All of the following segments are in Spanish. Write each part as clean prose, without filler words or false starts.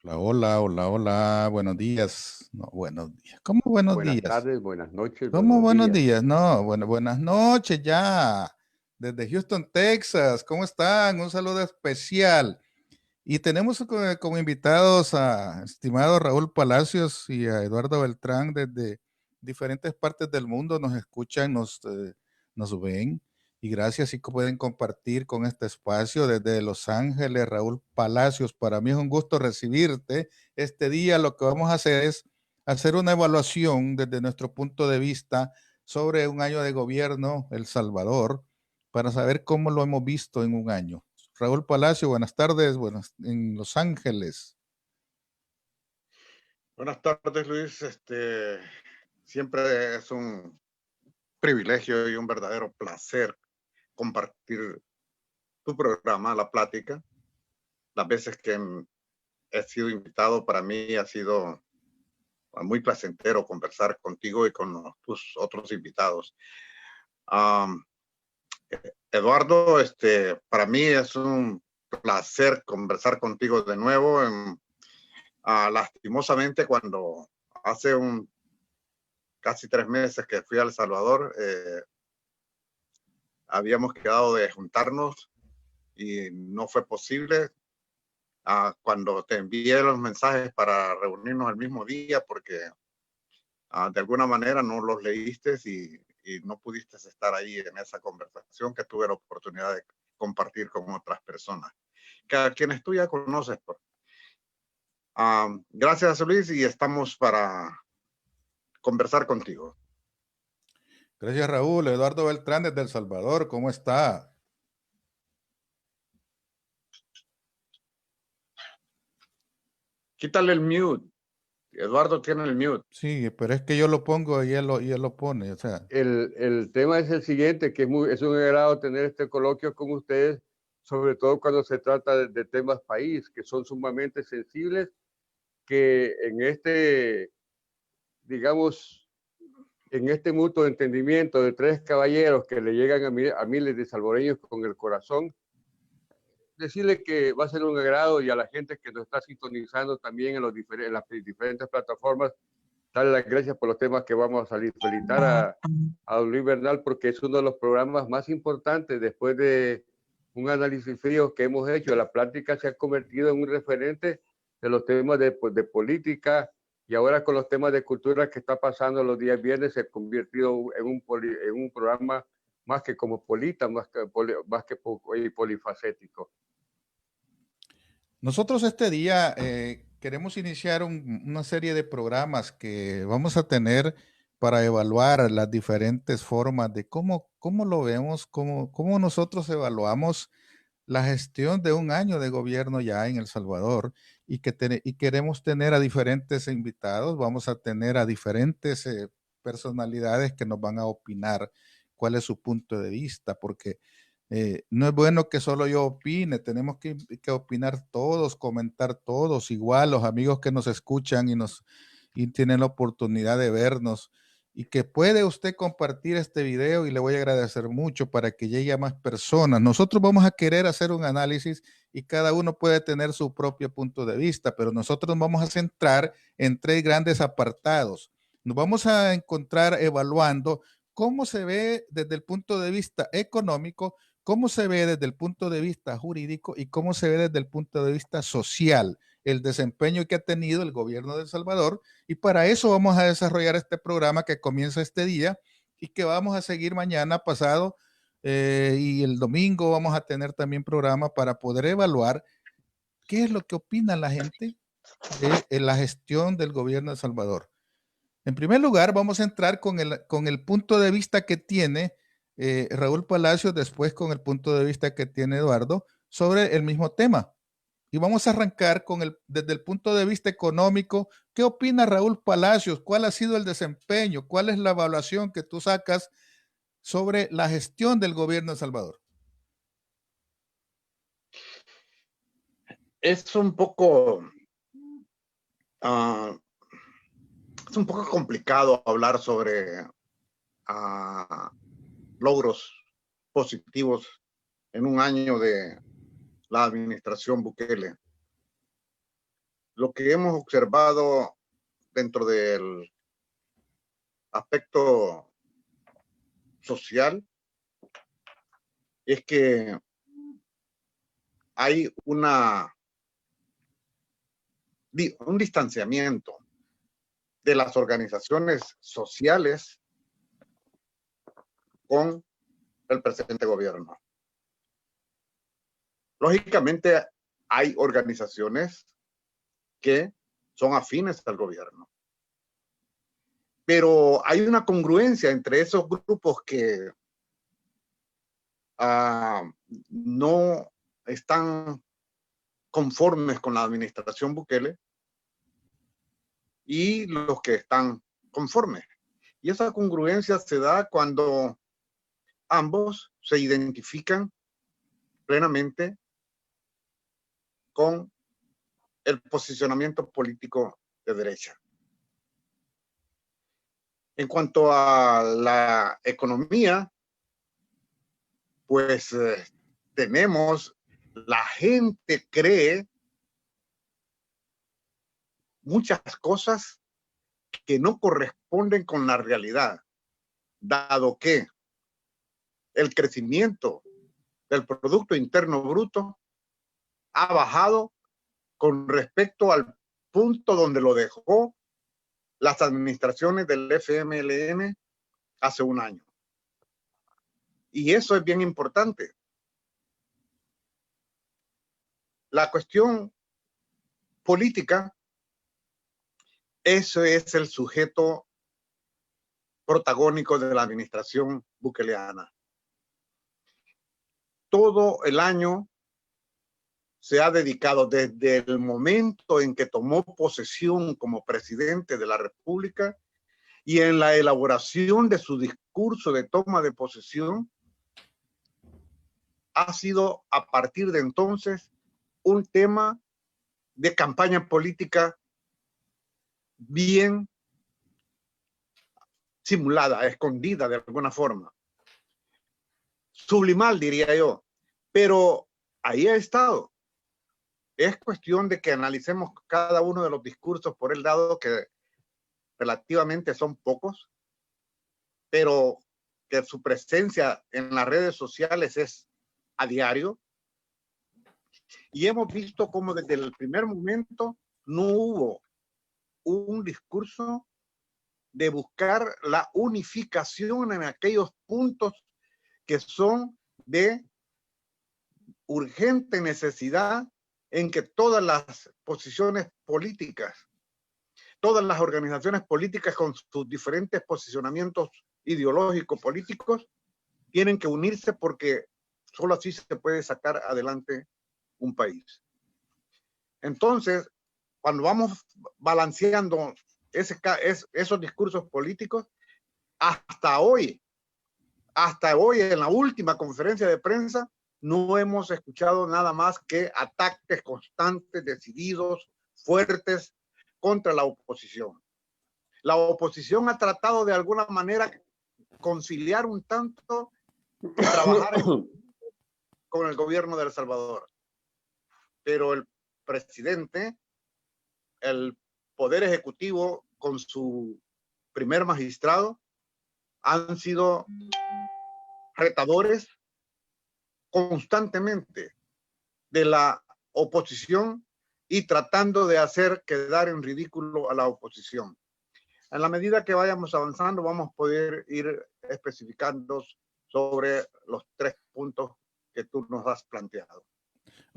Hola, hola, hola, hola, buenos días. No, buenos días. ¿Cómo buenos Buenas días? tardes, buenas noches, ¿Cómo buenos buenos días. días? No, bueno, buenas noches ya. Desde Houston, Texas. ¿Cómo están? Un saludo especial. Y tenemos como invitados a estimado Raúl Palacios y a Eduardo Beltrán desde diferentes partes del mundo. Nos escuchan, nos ven. Y gracias y que pueden compartir con este espacio desde Los Ángeles, Raúl Palacios. Para mí es un gusto recibirte. Este día lo que vamos a hacer es hacer una evaluación desde nuestro punto de vista sobre un año de gobierno, El Salvador, para saber cómo lo hemos visto en un año. Raúl Palacio, buenas tardes, buenas en Los Ángeles. Buenas tardes, Luis. Siempre es un privilegio y un verdadero placer compartir tu programa, La Plática. Las veces que he sido invitado, para mí ha sido muy placentero conversar contigo y con tus otros invitados. Eduardo, para mí es un placer conversar contigo de nuevo. Lastimosamente, cuando hace casi 3 meses que fui a El Salvador, habíamos quedado de juntarnos y no fue posible. Cuando te envié los mensajes para reunirnos el mismo día, porque de alguna manera no los leíste y no pudiste estar ahí en esa conversación que tuve la oportunidad de compartir con otras personas, que a quienes tú ya conoces. Gracias, Luis, y estamos para conversar contigo. Gracias, Raúl. Eduardo Beltrán desde El Salvador, ¿cómo está? Quítale el mute. Eduardo tiene el mute. Sí, pero es que yo lo pongo y él lo pone, o sea. El tema es el siguiente, que es un agrado tener este coloquio con ustedes, sobre todo cuando se trata de temas país, que son sumamente sensibles, que digamos, en este mutuo entendimiento de tres caballeros que le llegan a miles de salvadoreños con el corazón, decirle que va a ser un agrado, y a la gente que nos está sintonizando también en las diferentes plataformas, darle las gracias por los temas que vamos a salir. Felicitar a Luis Bernal, porque es uno de los programas más importantes después de un análisis frío que hemos hecho. La plática se ha convertido en un referente de los temas de política, y ahora con los temas de cultura que está pasando los días viernes se ha convertido en un programa más que cosmopolita, más que polifacético. Nosotros este día queremos iniciar una serie de programas que vamos a tener para evaluar las diferentes formas de cómo lo vemos, cómo nosotros evaluamos la gestión de un año de gobierno ya en El Salvador y queremos tener a diferentes invitados, vamos a tener a diferentes personalidades que nos van a opinar cuál es su punto de vista, porque no es bueno que solo yo opine, tenemos que opinar todos, comentar todos, igual los amigos que nos escuchan y tienen la oportunidad de vernos y que puede usted compartir este video y le voy a agradecer mucho para que llegue a más personas. Nosotros vamos a querer hacer un análisis y cada uno puede tener su propio punto de vista, pero nosotros nos vamos a centrar en 3 grandes apartados. Nos vamos a encontrar evaluando cómo se ve desde el punto de vista económico, cómo se ve desde el punto de vista jurídico y cómo se ve desde el punto de vista social el desempeño que ha tenido el gobierno de El Salvador, y para eso vamos a desarrollar este programa que comienza este día y que vamos a seguir mañana, pasado y el domingo vamos a tener también programa para poder evaluar qué es lo que opina la gente de la gestión del gobierno de El Salvador. En primer lugar, vamos a entrar con el punto de vista que tiene Raúl Palacios, después con el punto de vista que tiene Eduardo sobre el mismo tema. Y vamos a arrancar desde el punto de vista económico. ¿Qué opina Raúl Palacios? ¿Cuál ha sido el desempeño? ¿Cuál es la evaluación que tú sacas sobre la gestión del gobierno de El Salvador? Es un poco complicado hablar sobre logros positivos en un año de la administración Bukele. Lo que hemos observado dentro del aspecto social es que hay un distanciamiento de las organizaciones sociales con el presente gobierno. Lógicamente, hay organizaciones que son afines al gobierno, pero hay una congruencia entre esos grupos que no están conformes con la administración Bukele y los que están conformes. Y esa congruencia se da cuando ambos se identifican plenamente con el posicionamiento político de derecha. En cuanto a la economía, pues la gente cree muchas cosas que no corresponden con la realidad, dado que el crecimiento del Producto Interno Bruto ha bajado con respecto al punto donde lo dejó las administraciones del FMLN hace un año. Y eso es bien importante. La cuestión política, eso es el sujeto protagónico de la administración bukeleana. Todo el año se ha dedicado, desde el momento en que tomó posesión como presidente de la República y en la elaboración de su discurso de toma de posesión, ha sido a partir de entonces un tema de campaña política bien simulada, escondida de alguna forma. Sublimal, diría yo, pero ahí ha estado. Es cuestión de que analicemos cada uno de los discursos por el lado, que relativamente son pocos, pero que su presencia en las redes sociales es a diario. Y hemos visto cómo desde el primer momento no hubo un discurso de buscar la unificación en aquellos puntos que son de urgente necesidad, en que todas las posiciones políticas, todas las organizaciones políticas con sus diferentes posicionamientos ideológicos políticos tienen que unirse, porque solo así se puede sacar adelante un país. Entonces, cuando vamos balanceando esos discursos políticos, hasta hoy en la última conferencia de prensa, no hemos escuchado nada más que ataques constantes, decididos, fuertes contra la oposición. La oposición ha tratado de alguna manera conciliar un tanto y trabajar con el gobierno de El Salvador. Pero el presidente, el Poder Ejecutivo con su primer magistrado, han sido retadores constantemente de la oposición y tratando de hacer quedar en ridículo a la oposición. En la medida que vayamos avanzando, vamos a poder ir especificando sobre los 3 puntos que tú nos has planteado.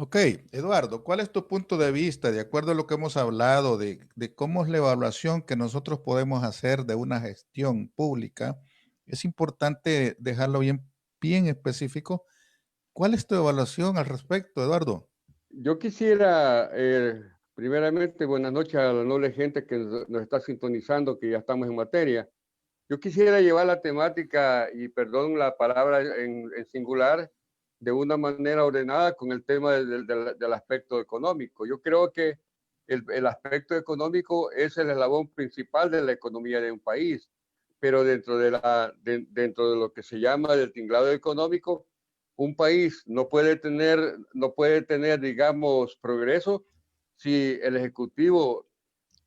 Ok, Eduardo, ¿cuál es tu punto de vista de acuerdo a lo que hemos hablado de cómo es la evaluación que nosotros podemos hacer de una gestión pública? Es importante dejarlo bien específico. ¿Cuál es tu evaluación al respecto, Eduardo? Yo quisiera, primeramente, buenas noches a la noble gente que nos está sintonizando, que ya estamos en materia. Yo quisiera llevar la temática, y perdón la palabra en singular, de una manera ordenada con el tema del aspecto económico. Yo creo que el aspecto económico es el eslabón principal de la economía de un país, pero dentro de lo que se llama del tinglado económico, un país no puede tener, digamos, progreso si el Ejecutivo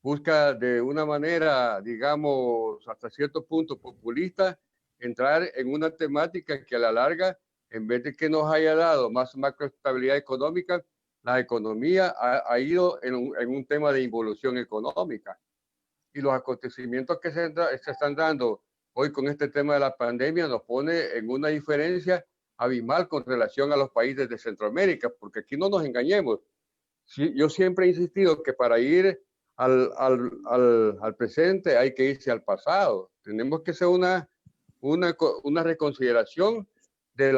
busca de una manera, digamos, hasta cierto punto populista, entrar en una temática que a la larga, en vez de que nos haya dado más macroestabilidad económica, la economía ha ido en un tema de involución económica. Y los acontecimientos que se están dando hoy con este tema de la pandemia nos pone en una diferencia abismal con relación a los países de Centroamérica, porque aquí no nos engañemos. Sí, yo siempre he insistido que para ir al presente hay que irse al pasado. Tenemos que hacer una reconsideración de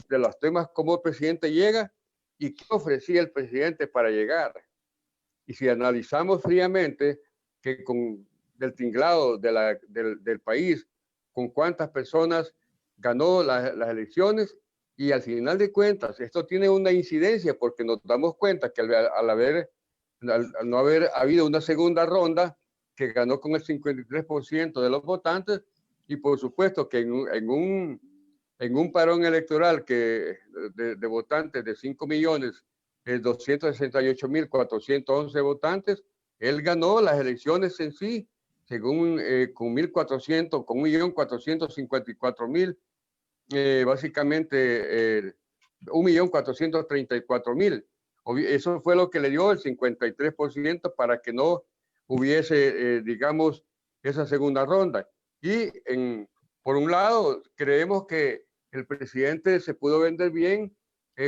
los temas, cómo el presidente llega y qué ofrecía el presidente para llegar. Y si analizamos fríamente que del tinglado del país, con cuántas personas ganó las elecciones, y al final de cuentas, esto tiene una incidencia porque nos damos cuenta que al no haber habido una segunda ronda, que ganó con el 53% de los votantes, y por supuesto que en un parón electoral de votantes de 5.268.411 votantes, él ganó las elecciones en sí, según con 1.454.000, básicamente 1.434.000. Eso fue lo que le dio el 53% para que no hubiese, digamos, esa segunda ronda. Y por un lado, creemos que el presidente se pudo vender bien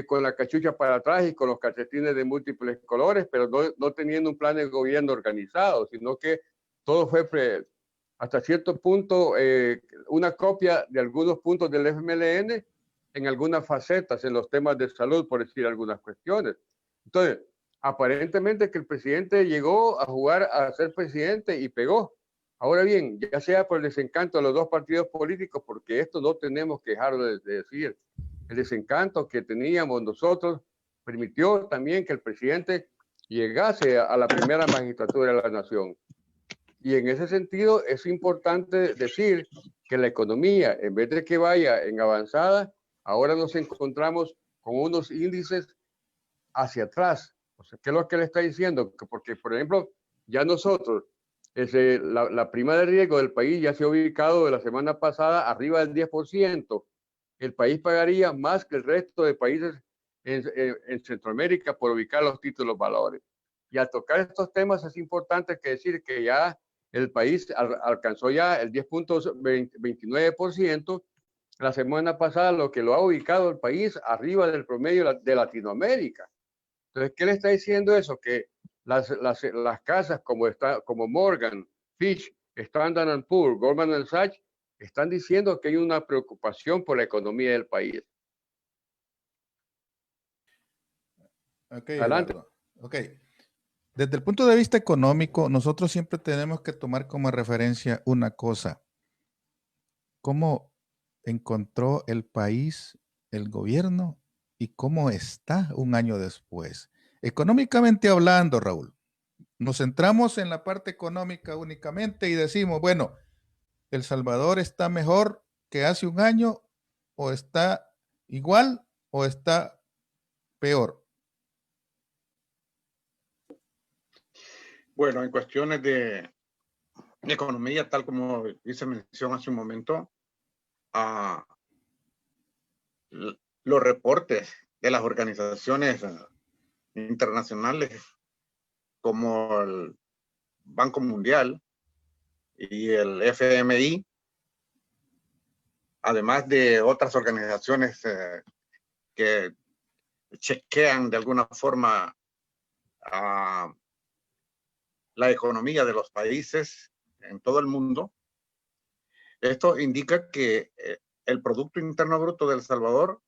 con la cachucha para atrás y con los calcetines de múltiples colores, pero no teniendo un plan de gobierno organizado, sino que todo fue hasta cierto punto una copia de algunos puntos del FMLN en algunas facetas, en los temas de salud, por decir algunas cuestiones. Entonces, aparentemente que el presidente llegó a jugar a ser presidente y pegó. Ahora bien, ya sea por el desencanto de los dos partidos políticos, porque esto no tenemos que dejar de decir, el desencanto que teníamos nosotros permitió también que el presidente llegase a la primera magistratura de la nación. Y en ese sentido es importante decir que la economía, en vez de que vaya en avanzada, ahora nos encontramos con unos índices hacia atrás. O sea, ¿qué es lo que le está diciendo? Porque, por ejemplo, ya nosotros, la prima de riesgo del país ya se ha ubicado de la semana pasada arriba del 10%. El país pagaría más que el resto de países en Centroamérica por ubicar los títulos valores. Y al tocar estos temas es importante que decir que ya el país alcanzó ya el 10.29% la semana pasada, lo que lo ha ubicado el país arriba del promedio de Latinoamérica. Entonces, ¿qué le está diciendo eso? Que las casas como Morgan, Fitch, Standard & Poor's, Goldman Sachs, están diciendo que hay una preocupación por la economía del país. Ok, Adelante. Eduardo. Ok. Desde el punto de vista económico, nosotros siempre tenemos que tomar como referencia una cosa. ¿Cómo encontró el país, el gobierno y cómo está un año después? Económicamente hablando, Raúl, nos centramos en la parte económica únicamente y decimos, bueno, ¿El Salvador está mejor que hace un año o está igual o está peor? Bueno, en cuestiones de economía, tal como hice mención hace un momento, a los reportes de las organizaciones internacionales como el Banco Mundial y el FMI, además de otras organizaciones que chequean de alguna forma la economía de los países en todo el mundo. Esto indica que el Producto Interno Bruto de El Salvador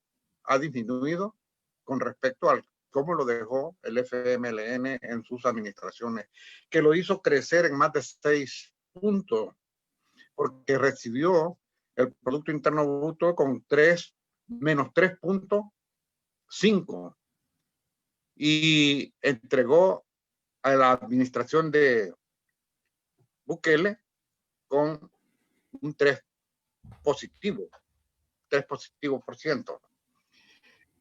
ha disminuido con respecto al cómo lo dejó el FMLN en sus administraciones, que lo hizo crecer en más de 6 puntos, porque recibió el Producto Interno Bruto con menos 3.5 y entregó a la administración de Bukele con un 3 positivo, 3%.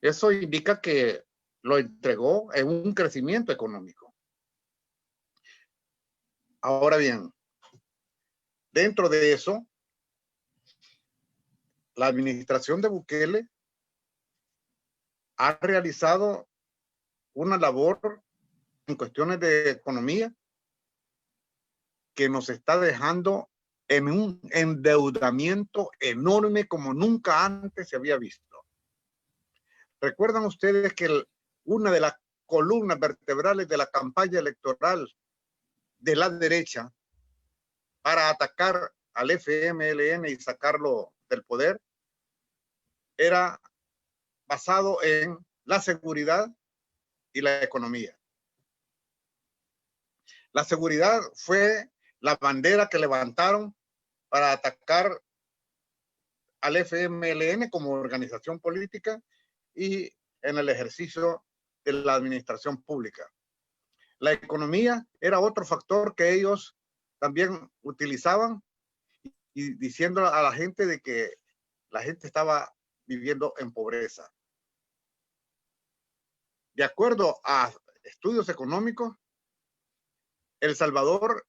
Eso indica que lo entregó en un crecimiento económico. Ahora bien, dentro de eso, la administración de Bukele ha realizado una labor en cuestiones de economía que nos está dejando en un endeudamiento enorme como nunca antes se había visto. ¿Recuerdan ustedes que una de las columnas vertebrales de la campaña electoral de la derecha para atacar al FMLN y sacarlo del poder era basado en la seguridad y la economía? La seguridad fue la bandera que levantaron para atacar al FMLN como organización política y en el ejercicio de la administración pública. La economía era otro factor que ellos también utilizaban y diciendo a la gente de que la gente estaba viviendo en pobreza. De acuerdo a estudios económicos, El Salvador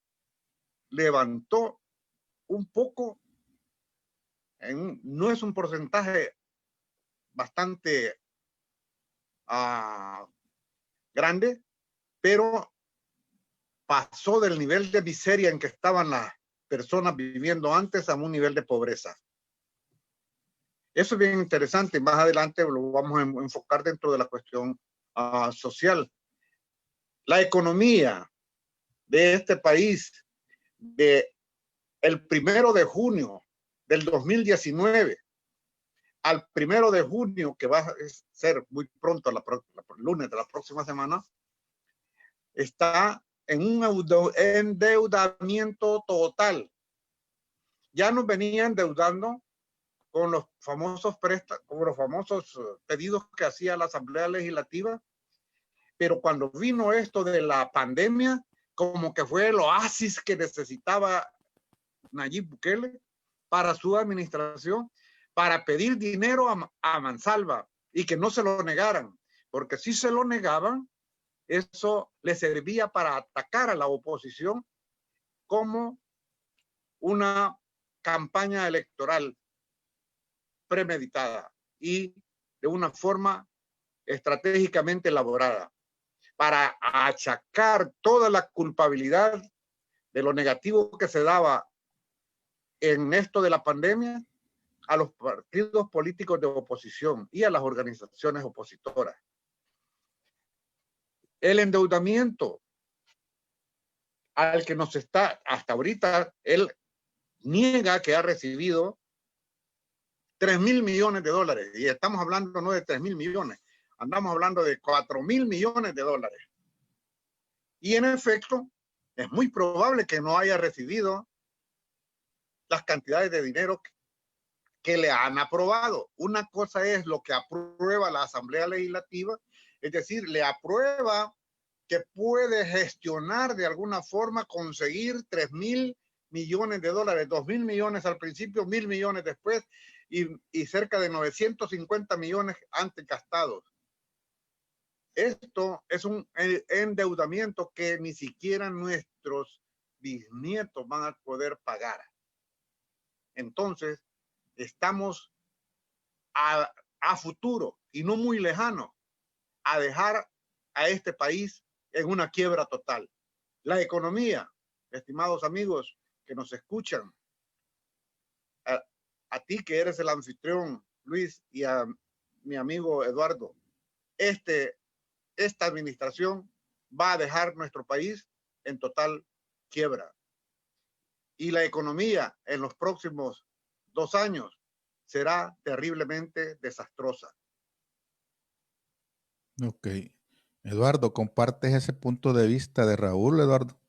levantó un poco, no es un porcentaje bastante grande, pero pasó del nivel de miseria en que estaban las personas viviendo antes a un nivel de pobreza. Eso es bien interesante. Más adelante lo vamos a enfocar dentro de la cuestión social. La economía de este país de el 1 de junio del 2019 al 1 de junio, que va a ser muy pronto, el lunes de la próxima semana, está en un endeudamiento total. Ya nos venían endeudando con los famosos pedidos que hacía la Asamblea Legislativa, pero cuando vino esto de la pandemia, como que fue el oasis que necesitaba Nayib Bukele para su administración, para pedir dinero a mansalva y que no se lo negaran, porque si se lo negaban, eso le servía para atacar a la oposición como una campaña electoral premeditada y de una forma estratégicamente elaborada para achacar toda la culpabilidad de lo negativo que se daba en esto de la pandemia a los partidos políticos de oposición y a las organizaciones opositoras. El endeudamiento al que nos está hasta ahorita, él niega que ha recibido 3,000 millones de dólares. Y estamos hablando no de 3,000 millones, andamos hablando de 4,000 millones de dólares. Y en efecto, es muy probable que no haya recibido las cantidades de dinero que le han aprobado. Una cosa es lo que aprueba la Asamblea Legislativa, es decir, le aprueba que puede gestionar de alguna forma, conseguir 3,000 millones de dólares, 2,000 millones al principio, 1,000 millones después y cerca de 950 millones antes gastados. Esto es un endeudamiento que ni siquiera nuestros bisnietos van a poder pagar. Entonces, estamos a futuro y no muy lejano a dejar a este país en una quiebra total. La economía, estimados amigos que nos escuchan, a ti que eres el anfitrión, Luis, y a mi amigo Eduardo, esta administración va a dejar nuestro país en total quiebra. Y la economía en los próximos 2 años será terriblemente desastrosa. Ok. Eduardo, ¿compartes ese punto de vista de Raúl, Eduardo?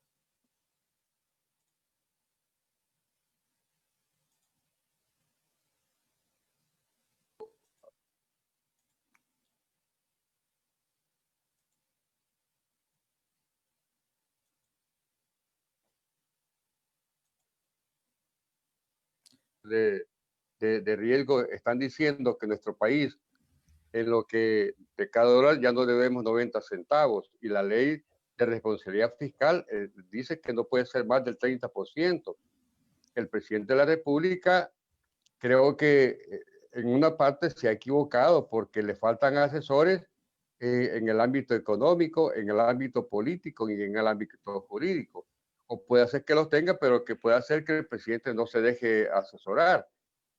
De riesgo, están diciendo que nuestro país, en lo que de cada dólar ya no debemos 90 centavos, y la ley de responsabilidad fiscal dice que no puede ser más del 30%. El presidente de la República creo que en una parte se ha equivocado porque le faltan asesores en el ámbito económico, en el ámbito político y en el ámbito jurídico. O puede ser que los tenga, pero que pueda hacer que el presidente no se deje asesorar.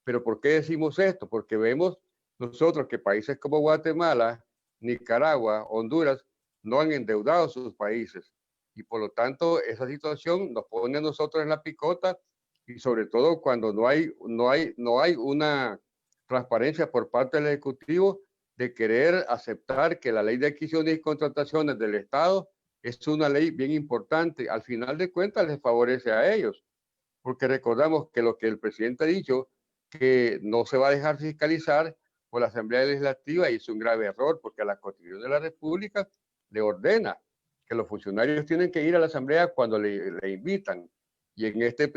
Pero ¿por qué decimos esto? Porque vemos nosotros que países como Guatemala, Nicaragua, Honduras, no han endeudado sus países. Y por lo tanto, esa situación nos pone a nosotros en la picota, y sobre todo cuando no hay una transparencia por parte del Ejecutivo de querer aceptar que la ley de adquisiciones y contrataciones del Estado es una ley bien importante. Al final de cuentas les favorece a ellos, porque recordamos que lo que el presidente ha dicho, que no se va a dejar fiscalizar por la Asamblea Legislativa, y es un grave error, porque la Constitución de la República le ordena que los funcionarios tienen que ir a la Asamblea cuando le invitan. Y en este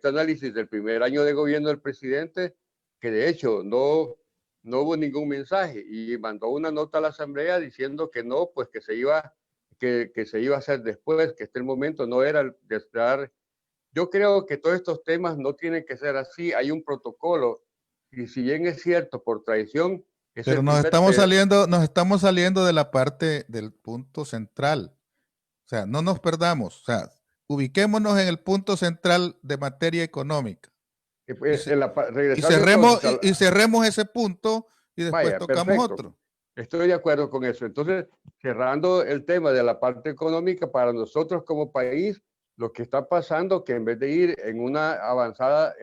análisis del primer año de gobierno del presidente, que de hecho no hubo ningún mensaje, y mandó una nota a la Asamblea diciendo que no, pues que se iba a hacer después, que este momento no era de estar. Yo creo que todos estos temas no tienen que ser así, hay un protocolo, y si bien es cierto, por traición, es Pero el primer. nos estamos saliendo de la parte del punto central. O sea, no nos perdamos. O sea, ubiquémonos en el punto central de materia económica. Regresando entonces Y cerremos ese punto y después vaya, tocamos perfecto. otro. Estoy de acuerdo con eso. Entonces, cerrando el tema de la parte económica, para nosotros como país, lo que está pasando que en vez de ir en una avanzada,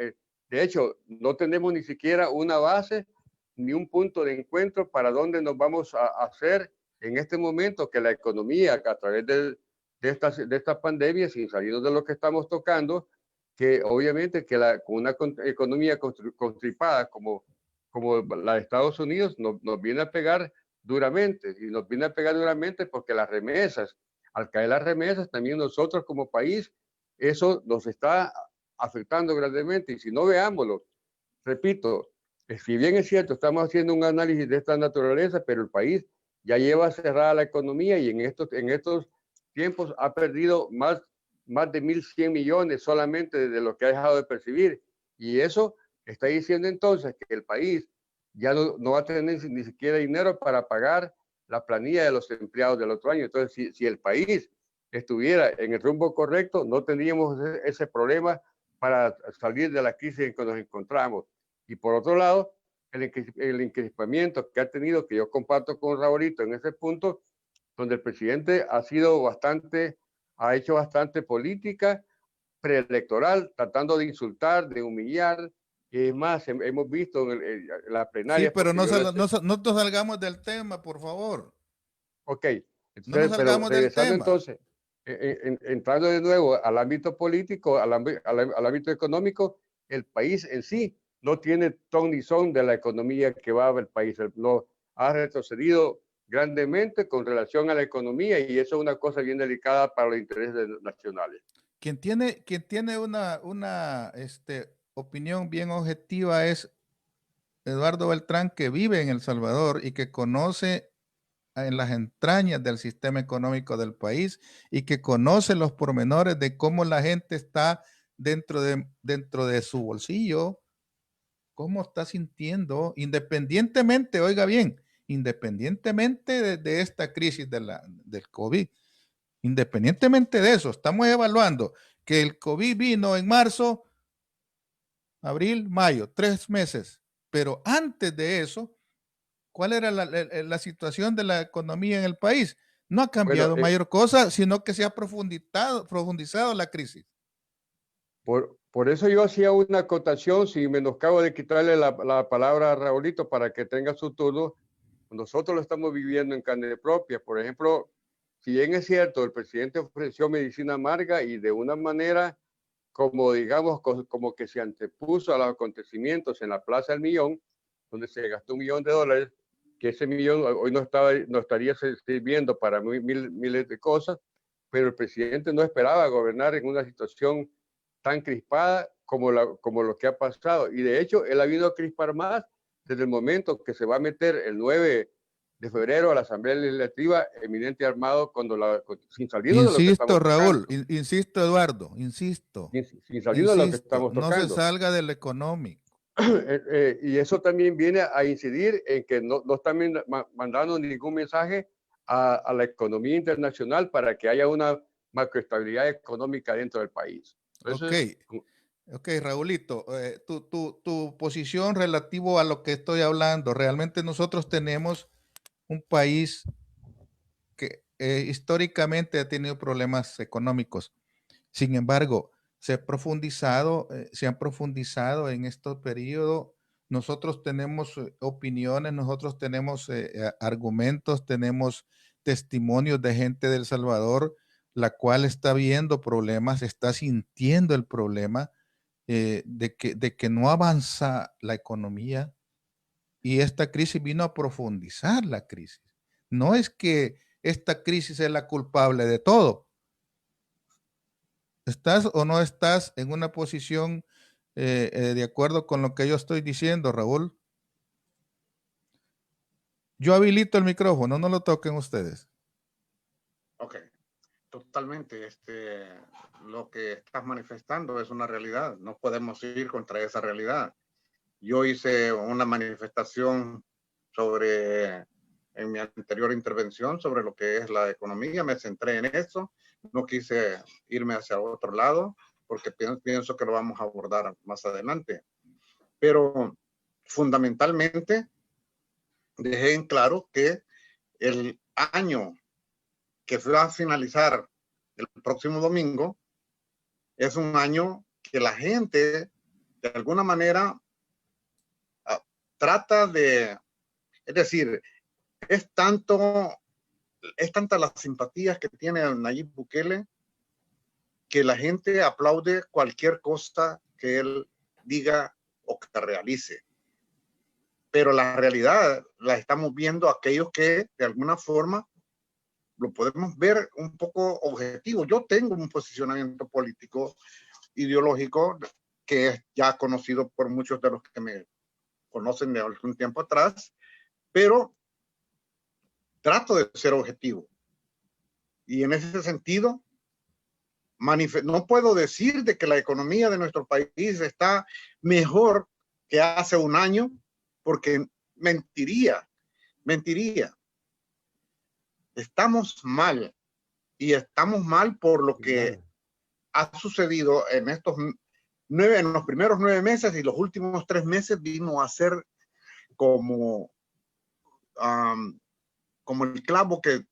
de hecho, no tenemos ni siquiera una base ni un punto de encuentro para dónde nos vamos a hacer en este momento, que la economía, a través de esta pandemia, sin salirnos de lo que estamos tocando, que obviamente que con una economía constripada como la de Estados Unidos, nos viene a pegar duramente, y nos viene a pegar duramente porque las remesas, al caer las remesas, también nosotros como país, eso nos está afectando grandemente. Y si no, veámoslo, repito, si bien es cierto, estamos haciendo un análisis de esta naturaleza, pero el país ya lleva cerrada la economía, y en estos tiempos ha perdido más de 1.100 millones solamente de lo que ha dejado de percibir. Y eso está diciendo entonces que el país ya no va a tener ni siquiera dinero para pagar la planilla de los empleados del otro año. Entonces, si el país estuviera en el rumbo correcto, no tendríamos ese problema para salir de la crisis en que nos encontramos. Y por otro lado, el encrespamiento que ha tenido, que yo comparto con Raúlito en ese punto, donde el presidente ha hecho bastante política preelectoral, tratando de insultar, de humillar. Y es más, hemos visto en la plenaria. Sí, pero no nos salgamos del tema, por favor. Ok, entonces, no nos salgamos pero del tema. Entonces, entrando de nuevo al ámbito político, al ámbito económico, el país en sí no tiene ton ni son de la economía que va a el país. No, ha retrocedido grandemente con relación a la economía, y eso es una cosa bien delicada para los intereses nacionales. Quien tiene una opinión bien objetiva es Eduardo Beltrán, que vive en El Salvador y que conoce en las entrañas del sistema económico del país, y que conoce los pormenores de cómo la gente está dentro de su bolsillo, cómo está sintiendo, independientemente, oiga bien, independientemente de esta crisis del COVID. Independientemente de eso, estamos evaluando que el COVID vino en marzo, abril, mayo, 3 meses. Pero antes de eso, ¿Cuál era la situación de la economía en el país? No ha cambiado Bueno, mayor cosa, sino que se ha profundizado la crisis. por eso yo hacía una acotación, sin menoscabo de quitarle la palabra a Raulito para que tenga su turno. Nosotros lo estamos viviendo en carne propia. Por ejemplo, si bien es cierto, el presidente ofreció medicina amarga y de una manera como, digamos, como que se antepuso a los acontecimientos en la Plaza del Millón, donde se gastó $1 millón, que ese millón hoy no estaría sirviendo para miles de cosas, pero el presidente no esperaba gobernar en una situación tan crispada como lo que ha pasado. Y de hecho, él ha habido a crispar más desde el momento que se va a meter el 9 de febrero a la Asamblea Legislativa eminente armado sin salirnos de lo que Insisto, estamos Raúl, tocando. insisto, Eduardo, insisto, Sin salirnos de lo que estamos no se tocando. salga del económico. Y eso también viene a incidir en que no están mandando ningún mensaje a la economía internacional para que haya una macroestabilidad económica dentro del país. Entonces, Ok, Raulito, tu posición relativo a lo que estoy hablando, realmente nosotros tenemos un país que históricamente ha tenido problemas económicos. Sin embargo, se han profundizado en este periodo. Nosotros tenemos opiniones, nosotros tenemos argumentos, tenemos testimonios de gente de El Salvador, la cual está viendo problemas, está sintiendo el problema de que no avanza la economía, y esta crisis vino a profundizar la crisis. No es que esta crisis es la culpable de todo. ¿Estás o no estás en una posición de acuerdo con lo que yo estoy diciendo, Raúl? Yo habilito el micrófono, no lo toquen ustedes. Ok, totalmente. Lo que estás manifestando es una realidad. No podemos ir contra esa realidad. Yo hice una manifestación en mi anterior intervención sobre lo que es la economía. Me centré en eso. No quise irme hacia otro lado porque pienso que lo vamos a abordar más adelante. Pero fundamentalmente dejé en claro que el año que va a finalizar el próximo domingo es un año que la gente de alguna manera trata de, es decir, es tanta las simpatías que tiene Nayib Bukele que la gente aplaude cualquier cosa que él diga o que realice. Pero la realidad la estamos viendo aquellos que de alguna forma lo podemos ver un poco objetivo. Yo tengo un posicionamiento político, ideológico, que es ya conocido por muchos de los que me conocen de algún tiempo atrás, pero trato de ser objetivo. Y en ese sentido, no puedo decir de que la economía de nuestro país está mejor que hace un año, porque mentiría. Estamos mal, y estamos mal por lo que ha sucedido en los primeros 9 meses, y los últimos 3 meses vino a ser como el clavo que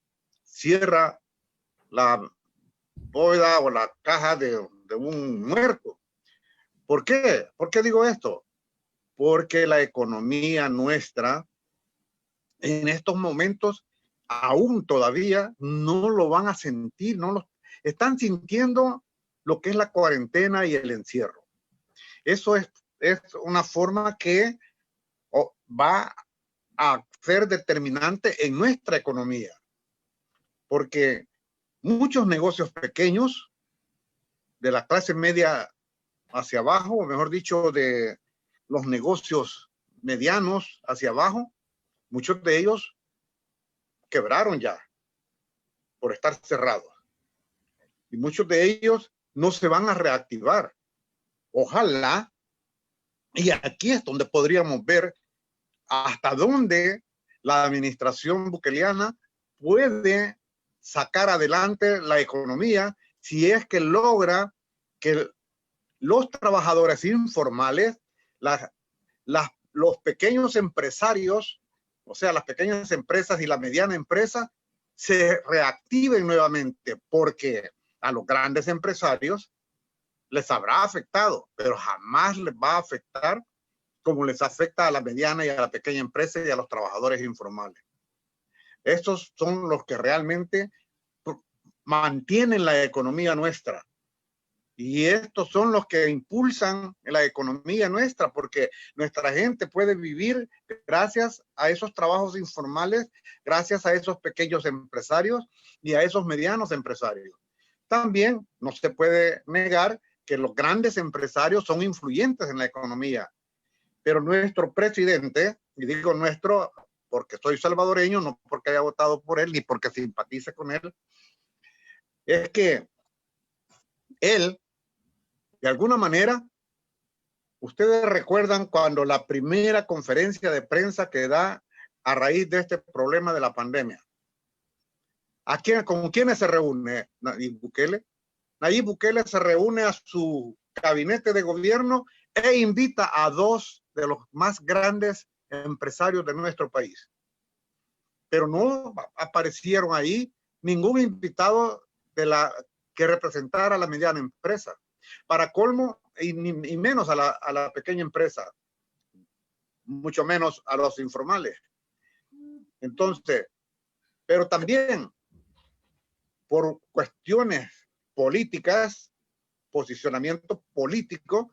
cierra la bóveda o la caja de un muerto. ¿Por qué? ¿Por qué digo esto? Porque la economía nuestra en estos momentos aún todavía no lo van a sentir, no lo están sintiendo lo que es la cuarentena y el encierro. Eso es una forma que va a ser determinante en nuestra economía, porque muchos negocios pequeños de la clase media hacia abajo, o mejor dicho, de los negocios medianos hacia abajo, muchos de ellos quebraron ya por estar cerrados. Y muchos de ellos no se van a reactivar. Ojalá, y aquí es donde podríamos ver hasta dónde la administración bukeliana puede sacar adelante la economía si es que logra que los trabajadores informales, los pequeños empresarios, o sea, las pequeñas empresas y la mediana empresa, se reactiven nuevamente, porque a los grandes empresarios les habrá afectado, pero jamás les va a afectar como les afecta a la mediana y a la pequeña empresa y a los trabajadores informales. Estos son los que realmente mantienen la economía nuestra. Y estos son los que impulsan la economía nuestra, porque nuestra gente puede vivir gracias a esos trabajos informales, gracias a esos pequeños empresarios y a esos medianos empresarios. También no se puede negar que los grandes empresarios son influyentes en la economía, pero nuestro presidente, y digo nuestro porque soy salvadoreño, no porque haya votado por él ni porque simpatice con él, es que él, de alguna manera, ustedes recuerdan cuando la primera conferencia de prensa que da a raíz de este problema de la pandemia. ¿Con quiénes se reúne Nayib Bukele? Nayib Bukele se reúne a su gabinete de gobierno e invita a dos de los más grandes empresarios de nuestro país. Pero no aparecieron ahí ningún invitado que representara a la mediana empresa. Para colmo, y menos a la pequeña empresa, mucho menos a los informales. Entonces, pero también por cuestiones políticas, posicionamiento político,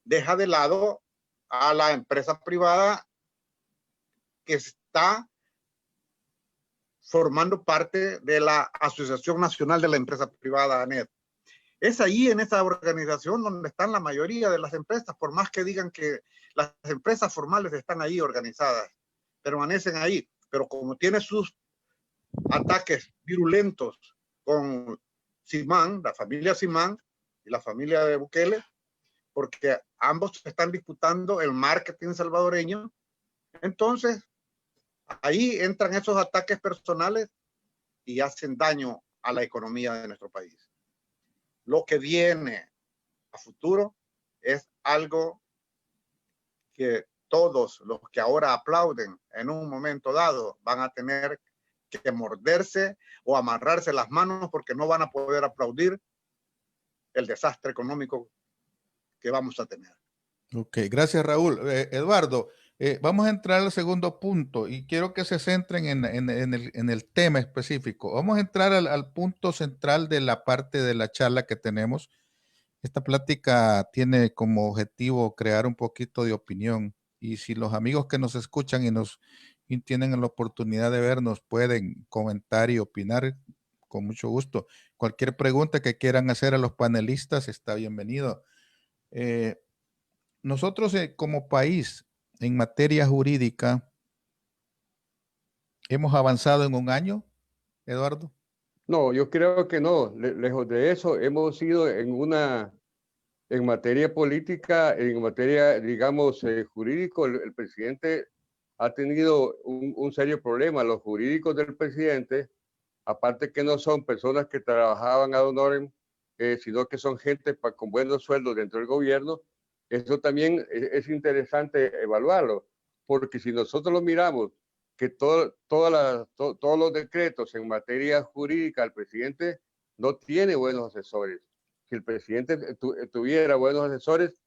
deja de lado a la empresa privada que está formando parte de la Asociación Nacional de la Empresa Privada, ANEP. Es ahí en esa organización donde están la mayoría de las empresas, por más que digan que las empresas formales están ahí organizadas, permanecen ahí, pero como tiene sus ataques virulentos con Simán, la familia Simán y la familia de Bukele, porque ambos están disputando el marketing salvadoreño, entonces ahí entran esos ataques personales y hacen daño a la economía de nuestro país. Lo que viene a futuro es algo que todos los que ahora aplauden en un momento dado van a tener que morderse o amarrarse las manos, porque no van a poder aplaudir el desastre económico que vamos a tener. Ok, gracias Raúl. Eduardo, vamos a entrar al segundo punto y quiero que se centren en el tema específico. Vamos a entrar al punto central de la parte de la charla que tenemos. Esta plática tiene como objetivo crear un poquito de opinión, y si los amigos que nos escuchan y tienen la oportunidad de vernos pueden comentar y opinar, con mucho gusto. Cualquier pregunta que quieran hacer a los panelistas está bienvenido. Nosotros como país en materia jurídica hemos avanzado en un año, Eduardo. No, yo creo que no. Lejos de eso, hemos ido en materia política, en materia, digamos, jurídico, el presidente ha tenido un serio problema. Los jurídicos del presidente, aparte que no son personas que trabajaban ad honorem, sino que son gente con buenos sueldos dentro del gobierno, eso también es interesante evaluarlo, porque si nosotros lo miramos, que todos los decretos en materia jurídica, el presidente no tiene buenos asesores. Si el presidente tuviera buenos asesores,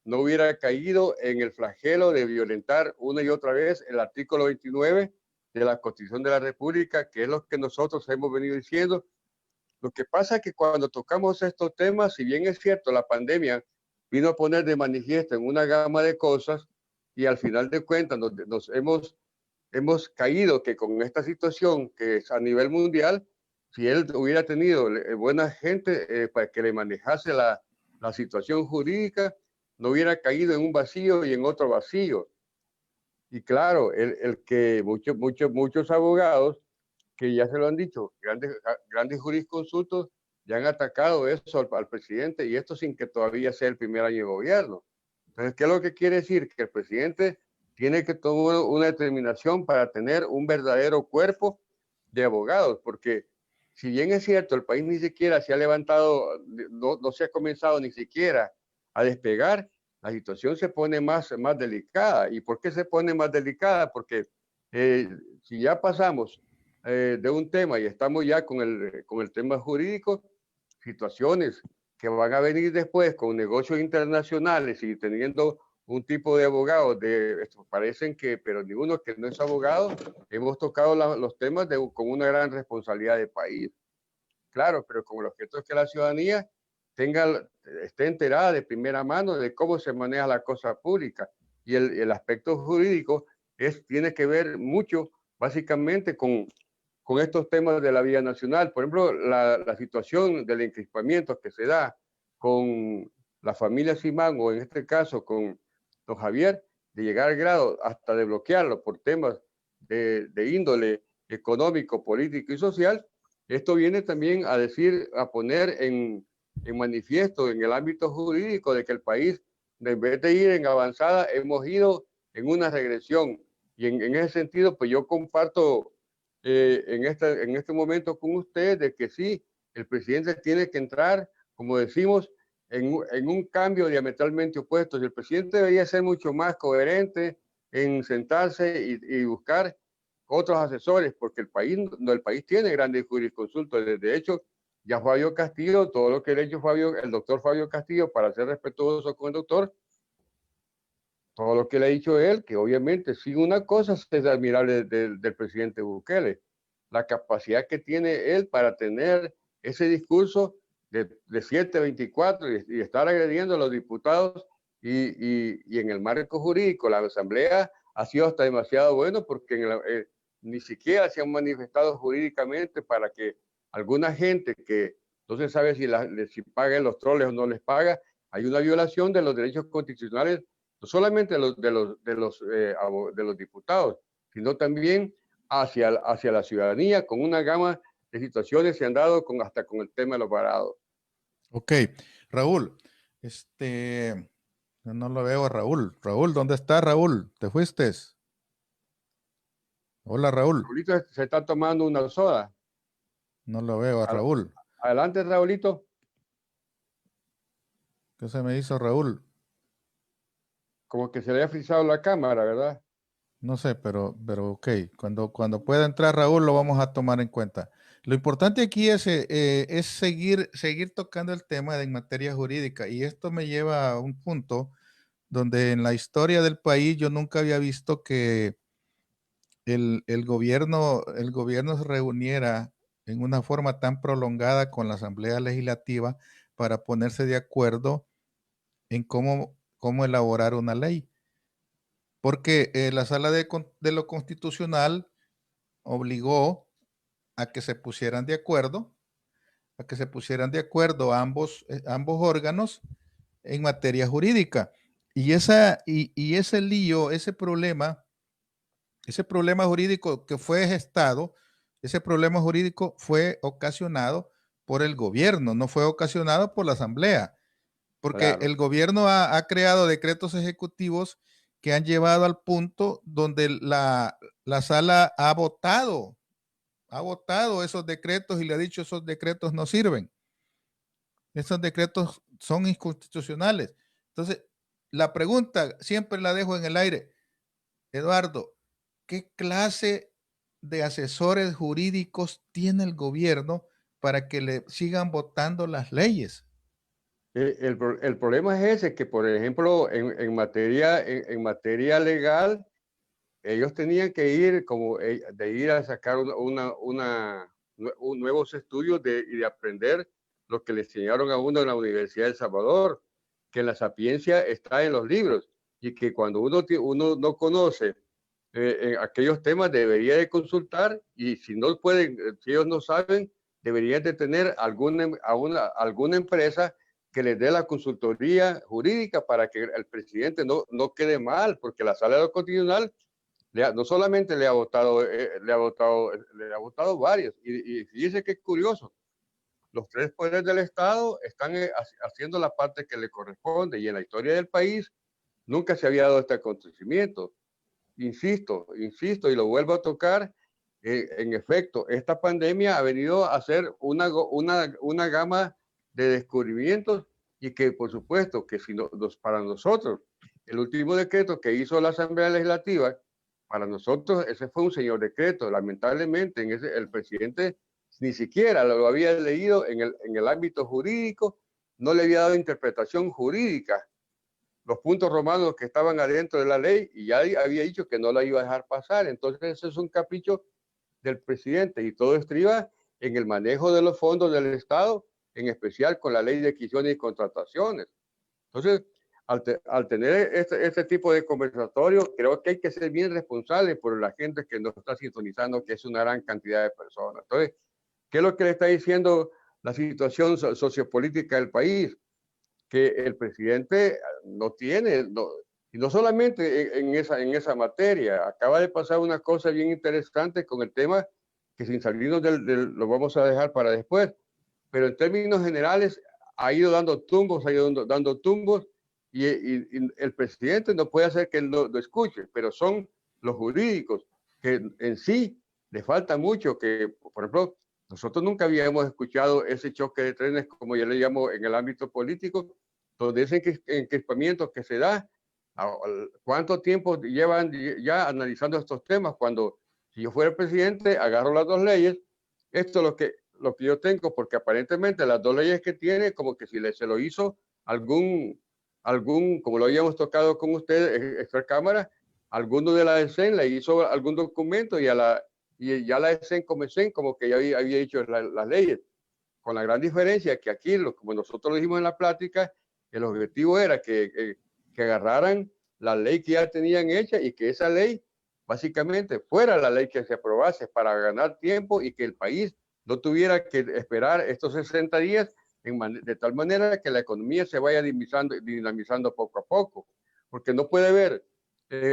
no hubiera caído en el flagelo de violentar una y otra vez el artículo 29 de la Constitución de la República, que es lo que nosotros hemos venido diciendo. Lo que pasa es que cuando tocamos estos temas, si bien es cierto, la pandemia vino a poner de manifiesto en una gama de cosas, y al final de cuentas nos hemos caído que con esta situación que es a nivel mundial, si él hubiera tenido buena gente para que le manejase la situación jurídica, no hubiera caído en un vacío y en otro vacío. Y claro, el que muchos abogados, que ya se lo han dicho, grandes jurisconsultos, ya han atacado eso al presidente, y esto sin que todavía sea el primer año de gobierno. Entonces, ¿qué es lo que quiere decir? Que el presidente tiene que tomar una determinación para tener un verdadero cuerpo de abogados, porque si bien es cierto, el país ni siquiera se ha levantado, no se ha comenzado ni siquiera a despegar, la situación se pone más delicada. ¿Y por qué se pone más delicada? Porque si ya pasamos de un tema y estamos ya con el tema jurídico, situaciones que van a venir después con negocios internacionales y teniendo un tipo de abogados, parecen que, pero ninguno que no es abogado, hemos tocado los temas con una gran responsabilidad de país. Claro, pero con el objeto es que la ciudadanía esté enterada de primera mano de cómo se maneja la cosa pública. Y el aspecto jurídico tiene que ver mucho, básicamente, con estos temas de la vida nacional. Por ejemplo, la situación del encrispamiento que se da con la familia Simán, o en este caso con don Javier, de llegar al grado hasta de bloquearlo por temas de índole económico, político y social. Esto viene también a poner en manifiesto en el ámbito jurídico de que el país, en vez de ir en avanzada, hemos ido en una regresión. Y en ese sentido, pues yo comparto en este momento con usted de que sí, el presidente tiene que entrar, como decimos, en un cambio diametralmente opuesto. El presidente debería ser mucho más coherente en sentarse y buscar otros asesores, porque el país tiene grandes jurisconsultos. De hecho, ya Fabio Castillo, todo lo que le ha hecho el doctor Fabio Castillo, para ser respetuoso con el doctor, todo lo que le ha dicho él, que obviamente sí, una cosa es admirable del presidente Bukele, la capacidad que tiene él para tener ese discurso de 724 y estar agrediendo a los diputados y en el marco jurídico, la asamblea ha sido hasta demasiado bueno porque ni siquiera se han manifestado jurídicamente para que alguna gente que no se sabe si pagan los troles o no les paga, hay una violación de los derechos constitucionales no solamente de los diputados, sino también hacia la ciudadanía, con una gama de situaciones se han dado hasta con el tema de los varados. Ok, Raúl, no lo veo a Raúl. Raúl, ¿dónde está Raúl? ¿Te fuiste? Hola, Raúl. Raulito se está tomando una soda. No lo veo a Raúl. Adelante, Raulito. ¿Qué se me hizo, Raúl? Como que se le ha frisado la cámara, ¿verdad? No sé, pero ok. Cuando pueda entrar Raúl lo vamos a tomar en cuenta. Lo importante aquí es seguir tocando el tema en materia jurídica. Y esto me lleva a un punto donde en la historia del país yo nunca había visto que el gobierno se reuniera en una forma tan prolongada con la Asamblea Legislativa para ponerse de acuerdo en cómo elaborar una ley. Porque la Sala de lo Constitucional obligó a que se pusieran de acuerdo, ambos órganos en materia jurídica. Y ese lío, ese problema jurídico que fue gestado, ese problema jurídico fue ocasionado por el gobierno, no fue ocasionado por la Asamblea, porque Claro. el gobierno ha creado decretos ejecutivos que han llevado al punto donde la sala ha votado esos decretos y le ha dicho esos decretos no sirven. Esos decretos son inconstitucionales. Entonces, la pregunta siempre la dejo en el aire. Eduardo, ¿qué clase de asesores jurídicos tiene el gobierno para que le sigan votando las leyes? El problema es ese, que por ejemplo, en materia legal, ellos tenían que ir de ir a sacar nuevos estudios y de aprender lo que le enseñaron a uno en la Universidad de El Salvador, que la sapiencia está en los libros y que cuando uno no conoce aquellos temas debería de consultar, y si no pueden, si ellos no saben, deberían de tener alguna empresa que les dé la consultoría jurídica para que el presidente no quede mal, porque la Sala Constitucional no solamente le ha votado varios. Y fíjese que es curioso, los tres poderes del Estado están haciendo la parte que le corresponde, y en la historia del país nunca se había dado este acontecimiento. Insisto, y lo vuelvo a tocar, en efecto, esta pandemia ha venido a hacer una gama de descubrimientos, y que por supuesto que para nosotros, el último decreto que hizo la Asamblea Legislativa, Para nosotros ese fue un señor decreto. Lamentablemente el presidente ni siquiera lo había leído en el ámbito jurídico, no le había dado interpretación jurídica los puntos romanos que estaban adentro de la ley y ya había dicho que no la iba a dejar pasar. Entonces eso es un capricho del presidente y todo estriba en el manejo de los fondos del Estado, en especial con la ley de adquisiciones y contrataciones. Entonces, al tener este tipo de conversatorio, creo que hay que ser bien responsable por la gente que nos está sintonizando, que es una gran cantidad de personas. Entonces, ¿qué es lo que le está diciendo la situación sociopolítica del país? Que el presidente no tiene, y no solamente en esa materia, acaba de pasar una cosa bien interesante con el tema que sin salirnos lo vamos a dejar para después, pero en términos generales ha ido dando tumbos, y el presidente no puede hacer que él lo escuche, pero son los jurídicos que en sí le falta mucho, que por ejemplo, nosotros nunca habíamos escuchado ese choque de trenes, como yo le llamo en el ámbito político, donde ese encrispamiento que se da, ¿cuánto tiempo llevan ya analizando estos temas? Cuando si yo fuera el presidente, agarro las dos leyes, esto es lo que yo tengo, porque aparentemente las dos leyes que tiene, como que si se lo hizo algún, como lo habíamos tocado con ustedes, extra cámara, alguno de la ESEN le hizo algún documento y ya la ESEN como que ya había hecho las leyes, con la gran diferencia que aquí, como nosotros lo dijimos en la plática, el objetivo era que agarraran la ley que ya tenían hecha y que esa ley básicamente fuera la ley que se aprobase para ganar tiempo y que el país no tuviera que esperar estos 60 días de tal manera que la economía se vaya dinamizando poco a poco. Porque no puede haber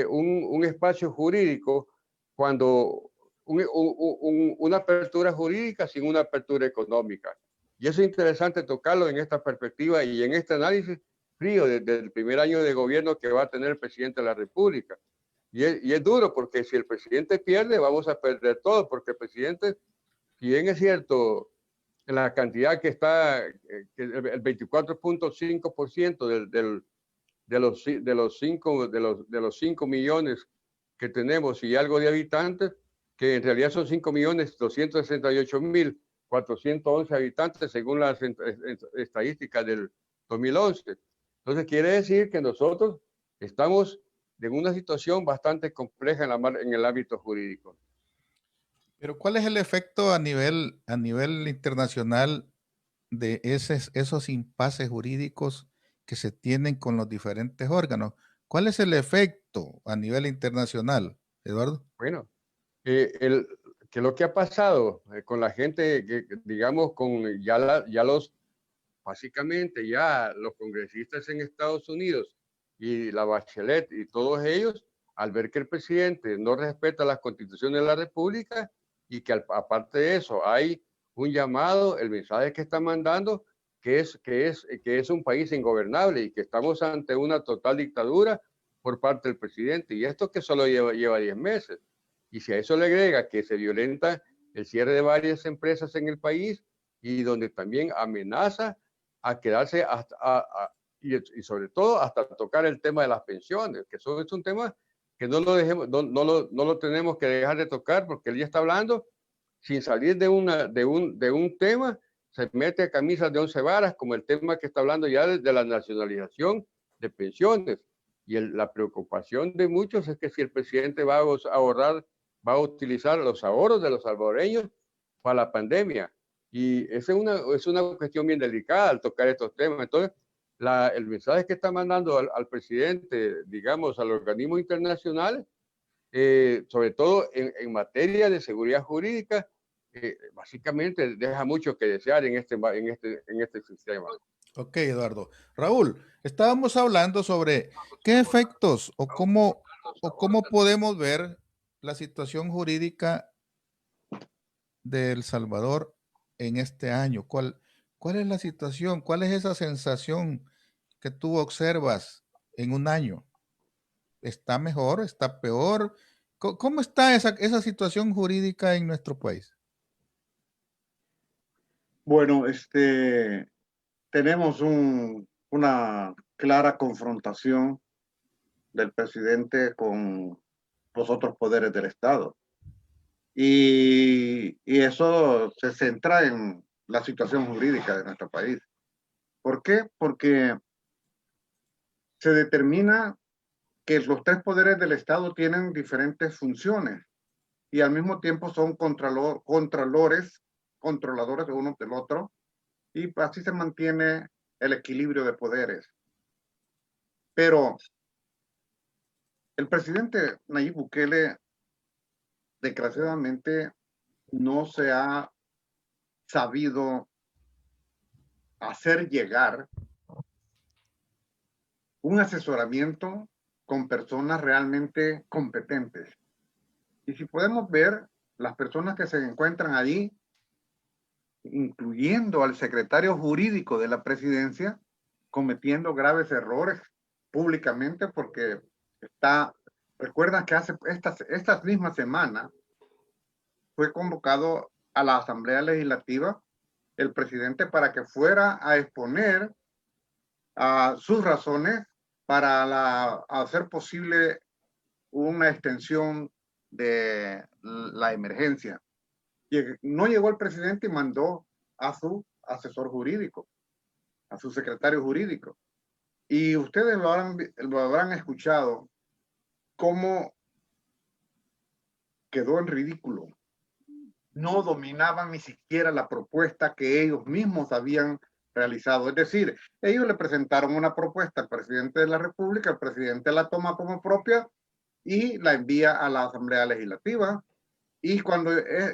un espacio jurídico cuando una apertura jurídica sin una apertura económica. Y eso es interesante tocarlo en esta perspectiva y en este análisis frío del primer año de gobierno que va a tener el presidente de la República. Y es duro porque si el presidente pierde, vamos a perder todo, porque el presidente, si bien es cierto, la cantidad que está, que el 24.5% de los 5 millones que tenemos y algo de habitantes, que en realidad son 5.268.411 habitantes según las estadísticas del 2011. Entonces quiere decir que nosotros estamos en una situación bastante compleja en el ámbito jurídico. Pero ¿cuál es el efecto a nivel internacional de esos impases jurídicos que se tienen con los diferentes órganos? ¿Cuál es el efecto a nivel internacional, Eduardo? Bueno, que lo que ha pasado con la gente, digamos, con básicamente ya los congresistas en Estados Unidos y la Bachelet y todos ellos, al ver que el presidente no respeta las constituciones de la República y que aparte de eso hay un llamado, el mensaje que está mandando, que es un país ingobernable y que estamos ante una total dictadura por parte del presidente. Y esto que solo lleva 10 meses. Y si a eso le agrega que se violenta el cierre de varias empresas en el país y donde también amenaza a quedarse y sobre todo hasta tocar el tema de las pensiones, que eso es un tema que no lo tenemos que dejar de tocar porque él ya está hablando sin salir de un tema, se mete a camisas de 11 varas, como el tema que está hablando ya de la nacionalización de pensiones. Y la preocupación de muchos es que si el presidente va a ahorrar, va a utilizar los ahorros de los salvadoreños para la pandemia. Y esa es una cuestión bien delicada al tocar estos temas. Entonces, el mensaje que está mandando al presidente, digamos, al organismo internacional, sobre todo en materia de seguridad jurídica, básicamente deja mucho que desear en este sistema. Ok, Eduardo. Raúl, estábamos hablando sobre qué efectos o cómo podemos ver la situación jurídica de El Salvador en este año. ¿Cuál es la situación? ¿Cuál es esa sensación que tú observas en un año? ¿Está mejor? ¿Está peor? ¿Cómo está esa situación jurídica en nuestro país? Bueno, tenemos una clara confrontación del presidente con los otros poderes del Estado. Y eso se centra en la situación jurídica de nuestro país. ¿Por qué? Porque se determina que los tres poderes del Estado tienen diferentes funciones y al mismo tiempo son controladores de uno del otro, y así se mantiene el equilibrio de poderes. Pero el presidente Nayib Bukele, desgraciadamente, no se ha sabido hacer llegar un asesoramiento con personas realmente competentes. Y si podemos ver, las personas que se encuentran allí, incluyendo al secretario jurídico de la presidencia, cometiendo graves errores públicamente, porque recuerdan que hace esta misma semana fue convocado a la Asamblea Legislativa el presidente para que fuera a exponer sus razones para hacer posible una extensión de la emergencia. No llegó el presidente y mandó a su asesor jurídico, a su secretario jurídico. Y ustedes lo habrán escuchado cómo quedó en ridículo. No dominaban ni siquiera la propuesta que ellos mismos habían realizado. Es decir, ellos le presentaron una propuesta al presidente de la República, el presidente la toma como propia y la envía a la Asamblea Legislativa. Y cuando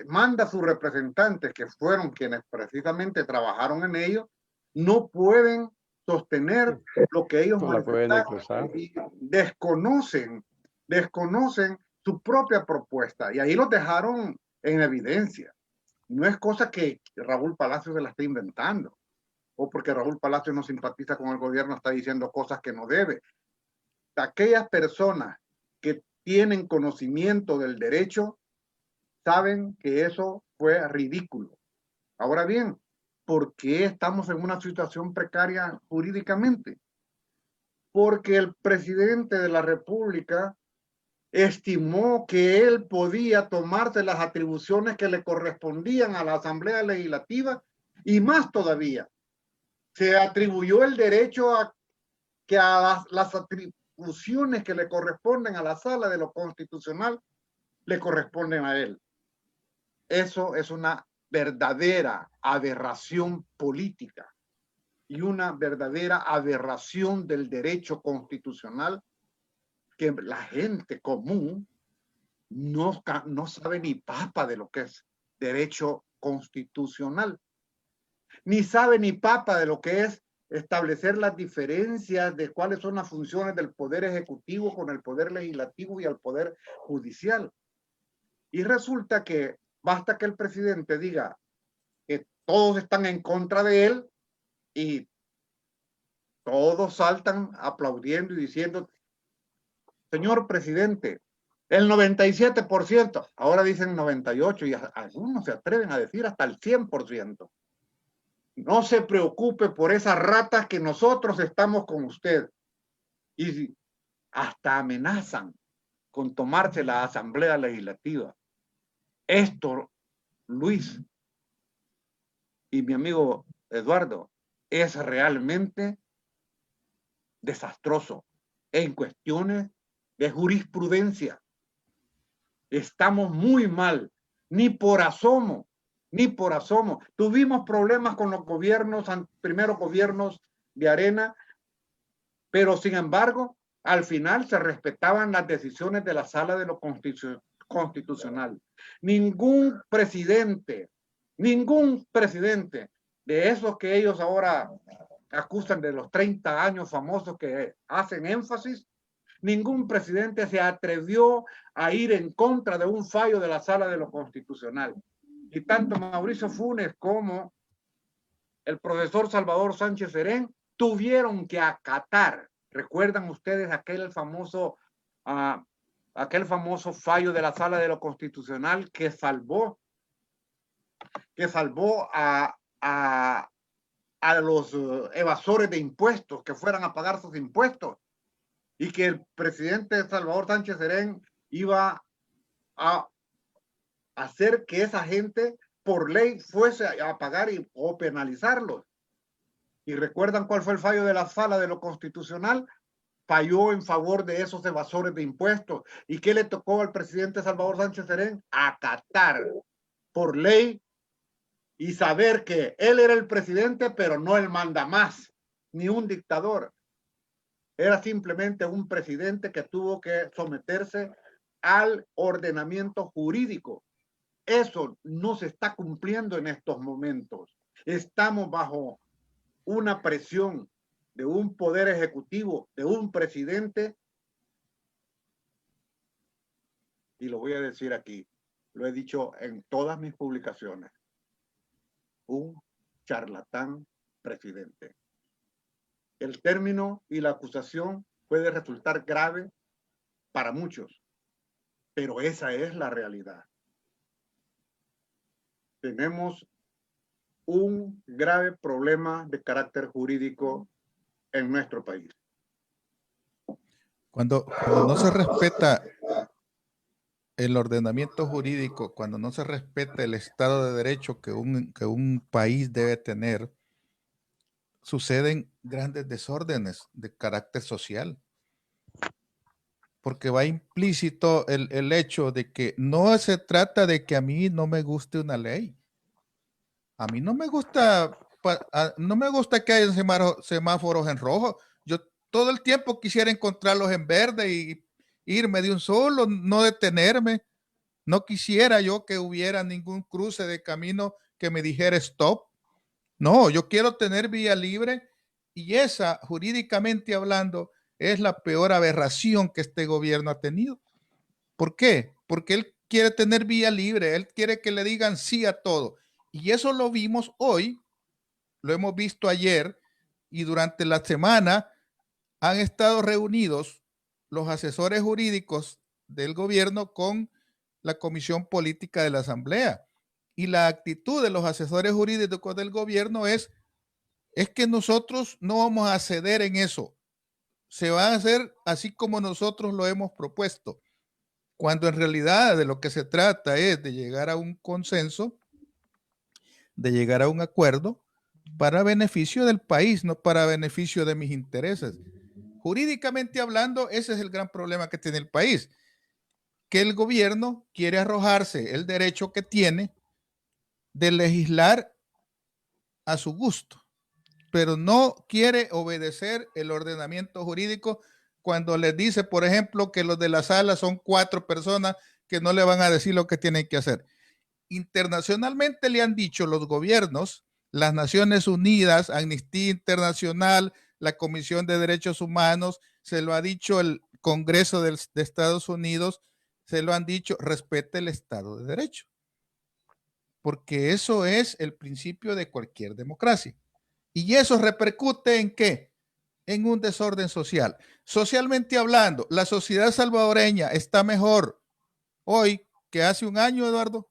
manda a sus representantes, que fueron quienes precisamente trabajaron en ello, no pueden sostener lo que ellos manifestaron y desconocen su propia propuesta. Y ahí los dejaron en evidencia. No es cosa que Raúl Palacios se la está inventando, o porque Raúl Palacios no simpatiza con el gobierno está diciendo cosas que no debe. Aquellas personas que tienen conocimiento del derecho saben que eso fue ridículo. Ahora bien, ¿por qué estamos en una situación precaria jurídicamente? Porque el presidente de la República estimó que él podía tomarse las atribuciones que le correspondían a la Asamblea Legislativa y más todavía. Se atribuyó el derecho a que a las atribuciones que le corresponden a la Sala de lo Constitucional le corresponden a él. Eso es una verdadera aberración política y una verdadera aberración del derecho constitucional que la gente común no sabe ni papa de lo que es derecho constitucional, ni sabe ni papa de lo que es establecer las diferencias de cuáles son las funciones del poder ejecutivo con el poder legislativo y el poder judicial. Y resulta que basta que el presidente diga que todos están en contra de él y todos saltan aplaudiendo y diciendo, señor presidente, el 97%, ahora dicen 98% y algunos se atreven a decir hasta el 100%. No se preocupe por esas ratas que nosotros estamos con usted. Y hasta amenazan con tomarse la Asamblea Legislativa. Esto, Luis y mi amigo Eduardo, es realmente desastroso en cuestiones de jurisprudencia. Estamos muy mal, ni por asomo. Tuvimos problemas con los primeros gobiernos de Arena, pero sin embargo, al final se respetaban las decisiones de la Sala de lo Constitucional. Ningún presidente de esos que ellos ahora acusan de los 30 años famosos que hacen énfasis, ningún presidente se atrevió a ir en contra de un fallo de la Sala de lo Constitucional. Y tanto Mauricio Funes como el profesor Salvador Sánchez Serén tuvieron que acatar. ¿Recuerdan ustedes aquel famoso fallo de la Sala de lo Constitucional que salvó a los evasores de impuestos que fueran a pagar sus impuestos? Y que el presidente Salvador Sánchez Serén iba a hacer que esa gente por ley fuese a pagar o penalizarlos. ¿Y recuerdan cuál fue el fallo de la Sala de lo Constitucional? Falló en favor de esos evasores de impuestos. ¿Y qué le tocó al presidente Salvador Sánchez Serén? Acatar por ley y saber que él era el presidente, pero no el mandamás, ni un dictador. Era simplemente un presidente que tuvo que someterse al ordenamiento jurídico. Eso no se está cumpliendo en estos momentos. Estamos bajo una presión de un poder ejecutivo, de un presidente, y lo voy a decir aquí, lo he dicho en todas mis publicaciones, un charlatán presidente. El término y la acusación puede resultar grave para muchos, pero esa es la realidad. Tenemos un grave problema de carácter jurídico en nuestro país. Cuando no se respeta el ordenamiento jurídico, cuando no se respeta el Estado de Derecho que un país debe tener, suceden grandes desórdenes de carácter social. Porque va implícito el hecho de que no se trata de que a mí no me guste una ley. A mí no me gusta que haya semáforos en rojo. Yo todo el tiempo quisiera encontrarlos en verde y irme de un solo, no detenerme. No quisiera yo que hubiera ningún cruce de camino que me dijera stop. No, yo quiero tener vía libre y esa, jurídicamente hablando, es la peor aberración que este gobierno ha tenido. ¿Por qué? Porque él quiere tener vía libre, él quiere que le digan sí a todo. Y eso lo vimos hoy, lo hemos visto ayer y durante la semana han estado reunidos los asesores jurídicos del gobierno con la Comisión Política de la Asamblea. Y la actitud de los asesores jurídicos del gobierno es que nosotros no vamos a ceder en eso. Se va a hacer así como nosotros lo hemos propuesto. Cuando en realidad de lo que se trata es de llegar a un consenso, de llegar a un acuerdo para beneficio del país, no para beneficio de mis intereses. Jurídicamente hablando, ese es el gran problema que tiene el país, que el gobierno quiere arrojarse el derecho que tiene de legislar a su gusto, pero no quiere obedecer el ordenamiento jurídico cuando les dice, por ejemplo, que los de la sala son 4 personas que no le van a decir lo que tienen que hacer. Internacionalmente le han dicho los gobiernos, las Naciones Unidas, Amnistía Internacional, la Comisión de Derechos Humanos, se lo ha dicho el Congreso de Estados Unidos, se lo han dicho, respete el Estado de Derecho. Porque eso es el principio de cualquier democracia. Y eso repercute ¿en qué? En un desorden social. Socialmente hablando, la sociedad salvadoreña está mejor hoy que hace un año, Eduardo.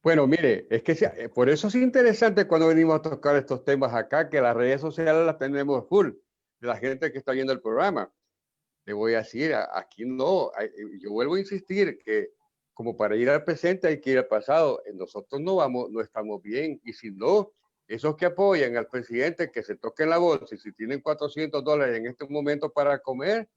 Bueno, mire, es que por eso es interesante cuando venimos a tocar estos temas acá, que las redes sociales las tenemos full, de la gente que está viendo el programa. Le voy a decir, aquí no, yo vuelvo a insistir que como para ir al presente hay que ir al pasado. Nosotros no estamos bien, y si no, esos que apoyan al presidente que se toquen la bolsa, y si tienen $400 en este momento para comer,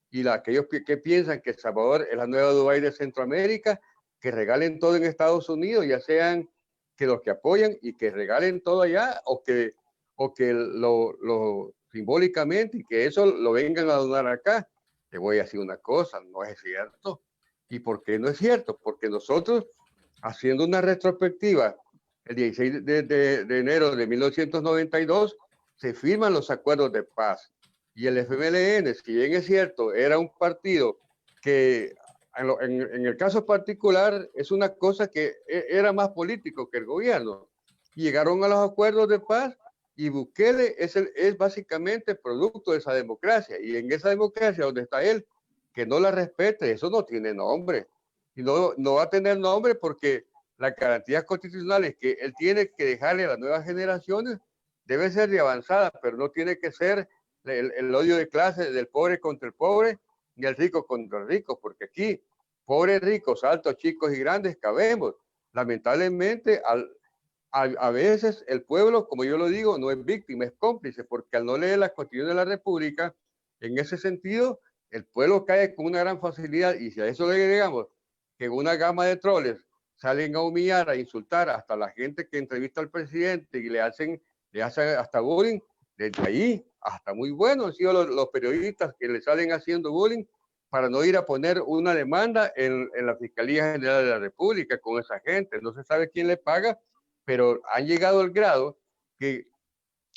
y aquellos que piensan que El Salvador es la nueva Dubái de Centroamérica, que regalen todo en Estados Unidos, ya sean que los que apoyan y que regalen todo allá, o que lo simbólicamente y que eso lo vengan a donar acá. Te voy a decir una cosa, no es cierto. ¿Y por qué no es cierto? Porque nosotros, haciendo una retrospectiva, el 16 de enero de 1992, se firman los acuerdos de paz. Y el FMLN, si bien es cierto, era un partido que en el caso particular es una cosa que era más político que el gobierno. Y llegaron a los acuerdos de paz y Bukele es básicamente producto de esa democracia. Y en esa democracia donde está él, que no la respete, eso no tiene nombre. Y no va a tener nombre porque las garantías constitucionales que él tiene que dejarle a las nuevas generaciones debe ser de avanzada, pero no tiene que ser el odio de clase del pobre contra el pobre, ni el rico contra el rico, porque aquí pobres, ricos, altos, chicos y grandes, cabemos. Lamentablemente, a veces el pueblo, como yo lo digo, no es víctima, es cómplice, porque al no leer la Constitución de la República, en ese sentido, el pueblo cae con una gran facilidad, y si a eso le agregamos que una gama de troles salen a humillar, a insultar hasta la gente que entrevista al presidente y le hacen hasta bullying, desde ahí hasta muy buenos han sido los periodistas que le salen haciendo bullying para no ir a poner una demanda en la Fiscalía General de la República con esa gente. No se sabe quién le paga, pero han llegado al grado que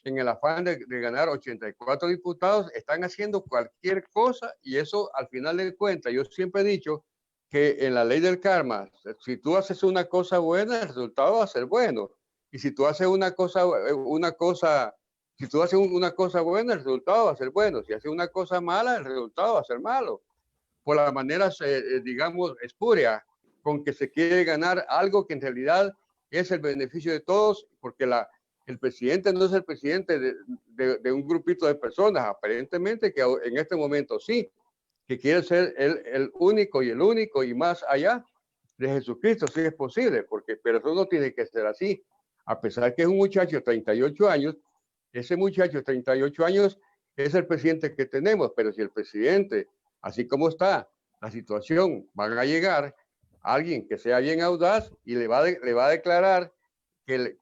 en el afán de ganar 84 diputados están haciendo cualquier cosa, y eso al final de cuentas, yo siempre he dicho que en la ley del karma, si tú haces una cosa buena, el resultado va a ser bueno. Y si tú haces una cosa buena, el resultado va a ser bueno. Si haces una cosa mala, el resultado va a ser malo. Por la manera, digamos, espúrea con que se quiere ganar algo que en realidad es el beneficio de todos, porque el presidente no es el presidente de un grupito de personas, aparentemente que en este momento sí, que quiere ser el único y más allá de Jesucristo, si es posible, pero eso no tiene que ser así. A pesar que es un muchacho de 38 años, ese muchacho de 38 años es el presidente que tenemos, pero si el presidente, así como está la situación, van a llegar alguien que sea bien audaz y le va a declarar que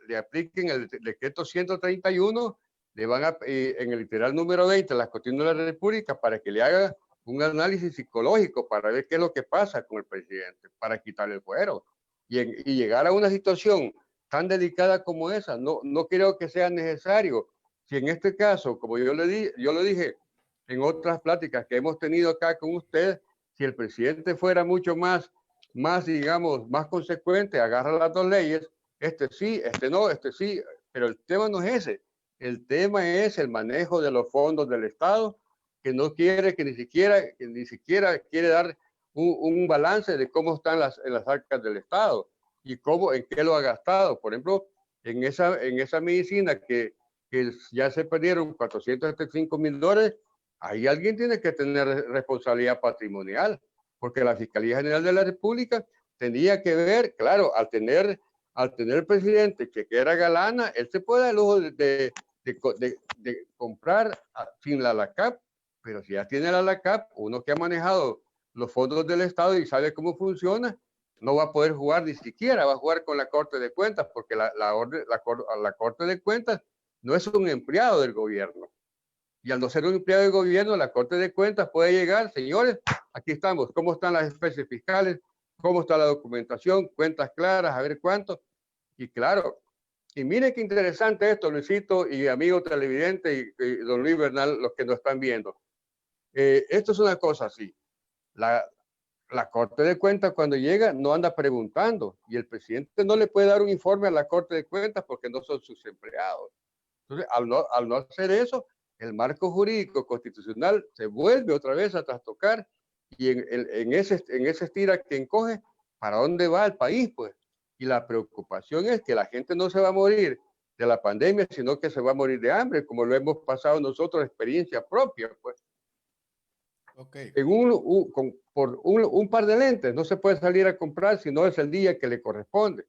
le apliquen el decreto 131, le van a, en el literal número 20 de la Constitución de la República, para que le haga un análisis psicológico para ver qué es lo que pasa con el presidente, para quitarle el fuero. Y llegar a una situación tan delicada como esa, no creo que sea necesario. Si en este caso, como yo lo dije en otras pláticas que hemos tenido acá con usted, si el presidente fuera mucho más, digamos, más consecuente, agarra las dos leyes, este sí, este no, este sí, pero el tema no es ese. El tema es el manejo de los fondos del Estado, que no quiere, que ni siquiera quiere dar un balance de cómo están en las arcas del Estado y en qué lo ha gastado. Por ejemplo, en esa medicina que ya se perdieron $475,000, ahí alguien tiene que tener responsabilidad patrimonial, porque la Fiscalía General de la República tenía que ver, claro, al tener el presidente que era galana, él se puede dar el lujo de comprar sin la ALACAP, pero si ya tiene la ALACAP, uno que ha manejado los fondos del Estado y sabe cómo funciona, no va a poder jugar ni siquiera, va a jugar con la Corte de Cuentas, porque la Corte de Cuentas no es un empleado del gobierno. Y al no ser un empleado del gobierno, la Corte de Cuentas puede llegar, señores, aquí estamos, ¿cómo están las especies fiscales? ¿Cómo está la documentación? Cuentas claras, a ver cuánto. Y claro, y mire qué interesante esto, Luisito y amigo televidente y don Luis Bernal, los que nos están viendo. Esto es una cosa así. La Corte de Cuentas cuando llega no anda preguntando, y el presidente no le puede dar un informe a la Corte de Cuentas porque no son sus empleados. Entonces, al no hacer eso, el marco jurídico constitucional se vuelve otra vez a trastocar, y en ese estira que encoge, ¿para dónde va el país? Pues, y la preocupación es que la gente no se va a morir de la pandemia, sino que se va a morir de hambre, como lo hemos pasado nosotros, experiencia propia, pues. Okay. Por un par de lentes no se puede salir a comprar si no es el día que le corresponde.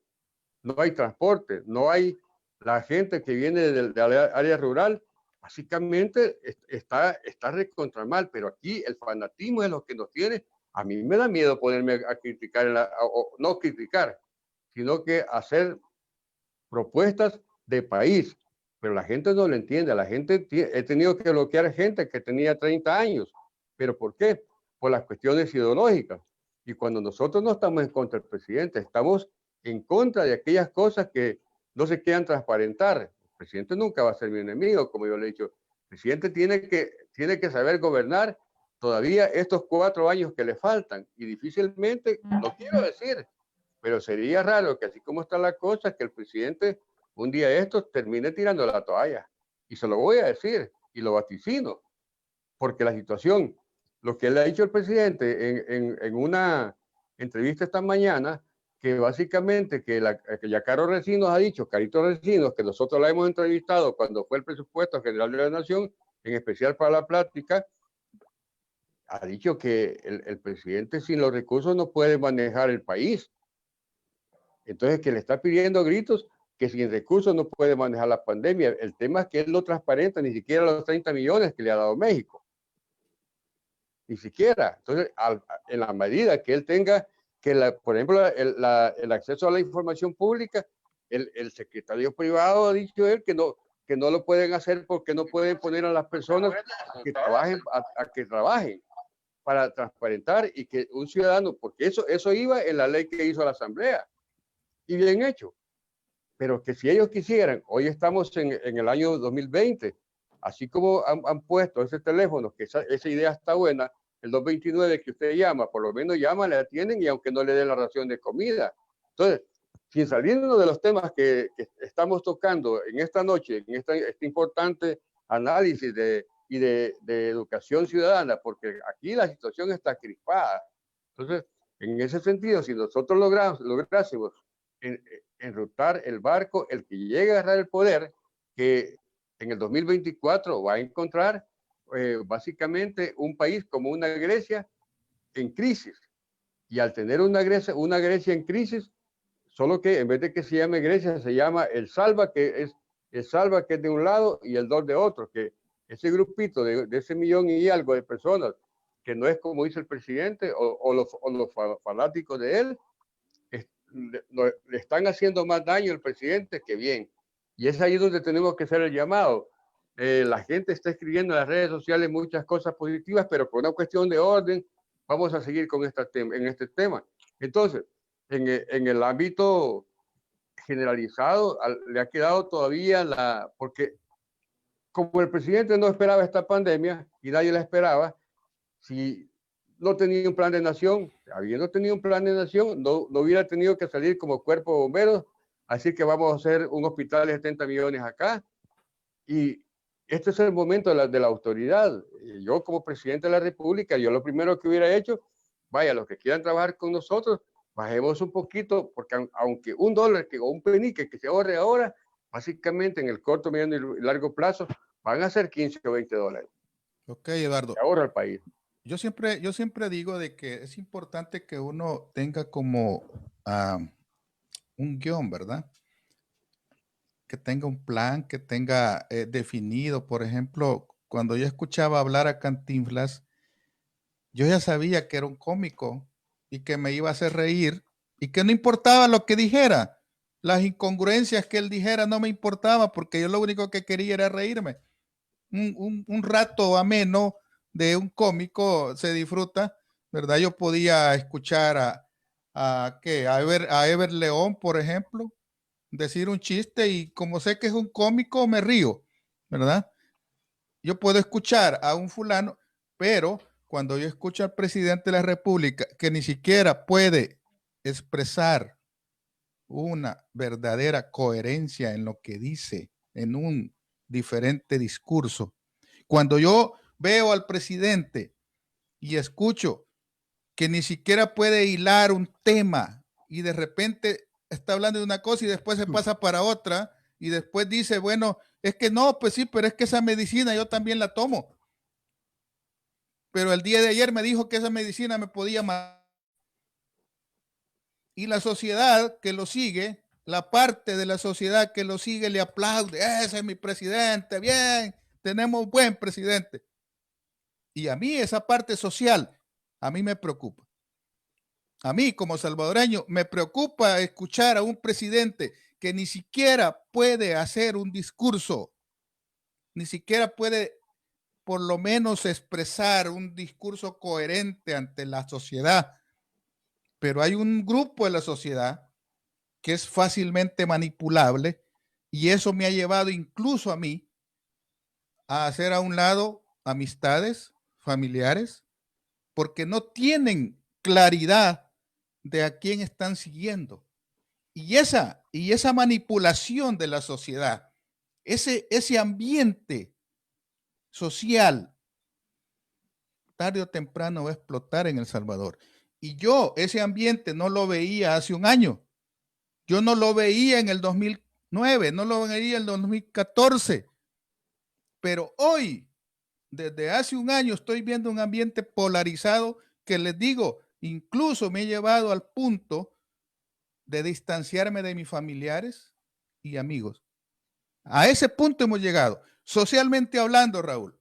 No hay transporte, no hay la gente que viene del área rural, básicamente está recontra mal, pero aquí el fanatismo es lo que nos tiene. A mí me da miedo ponerme a criticar, o no criticar, sino que hacer propuestas de país, pero la gente no lo entiende. La gente, he tenido que bloquear gente que tenía 30 años. ¿Pero por qué? Por las cuestiones ideológicas. Y cuando nosotros no estamos en contra del presidente, estamos en contra de aquellas cosas que no se quieran transparentar. El presidente nunca va a ser mi enemigo, como yo le he dicho. El presidente tiene que saber gobernar todavía estos 4 años que le faltan. Y difícilmente, no quiero decir, pero sería raro que así como está la cosa, que el presidente un día de estos termine tirando la toalla. Y se lo voy a decir, y lo vaticino, porque la situación, lo que le ha dicho el presidente en una entrevista esta mañana, que básicamente que ya Caro Recinos ha dicho, Carito Recinos, que nosotros la hemos entrevistado cuando fue el presupuesto general de la Nación, en especial para la plática, ha dicho que el presidente sin los recursos no puede manejar el país. Entonces, que le está pidiendo a gritos que sin recursos no puede manejar la pandemia. El tema es que él no transparenta ni siquiera los 30 millones que le ha dado México. Ni siquiera. Entonces, en la medida que él tenga, por ejemplo, el acceso a la información pública, el secretario privado ha dicho él que no lo pueden hacer porque no pueden poner a las personas que trabajen a que trabajen para transparentar y que un ciudadano, porque eso iba en la ley que hizo la Asamblea, y bien hecho, pero que si ellos quisieran, hoy estamos en el año 2020, así como han puesto ese teléfono, que esa idea está buena, el 229 que usted llama, por lo menos llama, le atienden y aunque no le den la ración de comida. Entonces, sin salirnos de los temas que estamos tocando en esta noche, en este importante análisis de educación ciudadana, porque aquí la situación está crispada. Entonces, en ese sentido, si nosotros lográsemos enrutar el barco, el que llegue a agarrar el poder, que en el 2024 va a encontrar básicamente un país como una Grecia en crisis. Y al tener una Grecia en crisis, solo que en vez de que se llame Grecia, se llama el Salva, que es de un lado y el Dos de otro, que ese grupito de ese millón y algo de personas, que no es como dice el presidente o los fanáticos de él, le están haciendo más daño al presidente que bien. Y es ahí donde tenemos que hacer el llamado. La gente está escribiendo en las redes sociales muchas cosas positivas, pero por una cuestión de orden, vamos a seguir con en este tema. Entonces, en el ámbito generalizado, le ha quedado todavía porque como el presidente no esperaba esta pandemia y nadie la esperaba, si no tenía un plan de nación, habiendo tenido un plan de nación, no hubiera tenido que salir como cuerpo de bomberos, así que vamos a hacer un hospital de 70 millones acá, y este es el momento de la autoridad. Yo como presidente de la República, yo lo primero que hubiera hecho, vaya, los que quieran trabajar con nosotros, bajemos un poquito, porque aunque $1 o un penique que se ahorre ahora, básicamente en el corto, mediano y largo plazo, van a ser 15 o 20 dólares. Ok, Eduardo. Se ahorra el país. Yo siempre digo de que es importante que uno tenga como un guión, ¿verdad? Que tenga un plan, que tenga definido. Por ejemplo, cuando yo escuchaba hablar a Cantinflas, yo ya sabía que era un cómico y que me iba a hacer reír y que no importaba lo que dijera. Las incongruencias que él dijera no me importaba porque yo lo único que quería era reírme. Un rato ameno de un cómico se disfruta, ¿verdad? Yo podía escuchar a Ever León, por ejemplo, decir un chiste y como sé que es un cómico, me río, ¿verdad? Yo puedo escuchar a un fulano, pero cuando yo escucho al presidente de la República que ni siquiera puede expresar una verdadera coherencia en lo que dice en un diferente discurso, cuando yo veo al presidente y escucho que ni siquiera puede hilar un tema y de repente está hablando de una cosa y después se pasa para otra y después dice, bueno, es que no, pues sí, pero es que esa medicina yo también la tomo. Pero el día de ayer me dijo que esa medicina me podía matar. Y la sociedad que lo sigue, la parte de la sociedad que lo sigue le aplaude, ese es mi presidente, bien, tenemos un buen presidente. Y a mí esa parte social, a mí me preocupa. A mí como salvadoreño me preocupa escuchar a un presidente que ni siquiera puede hacer un discurso, ni siquiera puede por lo menos expresar un discurso coherente ante la sociedad. Pero hay un grupo de la sociedad que es fácilmente manipulable y eso me ha llevado incluso a mí a hacer a un lado amistades, familiares, porque no tienen claridad de a quién están siguiendo. Y esa manipulación de la sociedad, ese ambiente social, tarde o temprano va a explotar en El Salvador. Y yo ese ambiente no lo veía hace un año. Yo no lo veía en el 2009, no lo veía en el 2014. Pero hoy desde hace un año estoy viendo un ambiente polarizado que les digo, incluso me he llevado al punto de distanciarme de mis familiares y amigos. A ese punto hemos llegado. Socialmente hablando, Raúl,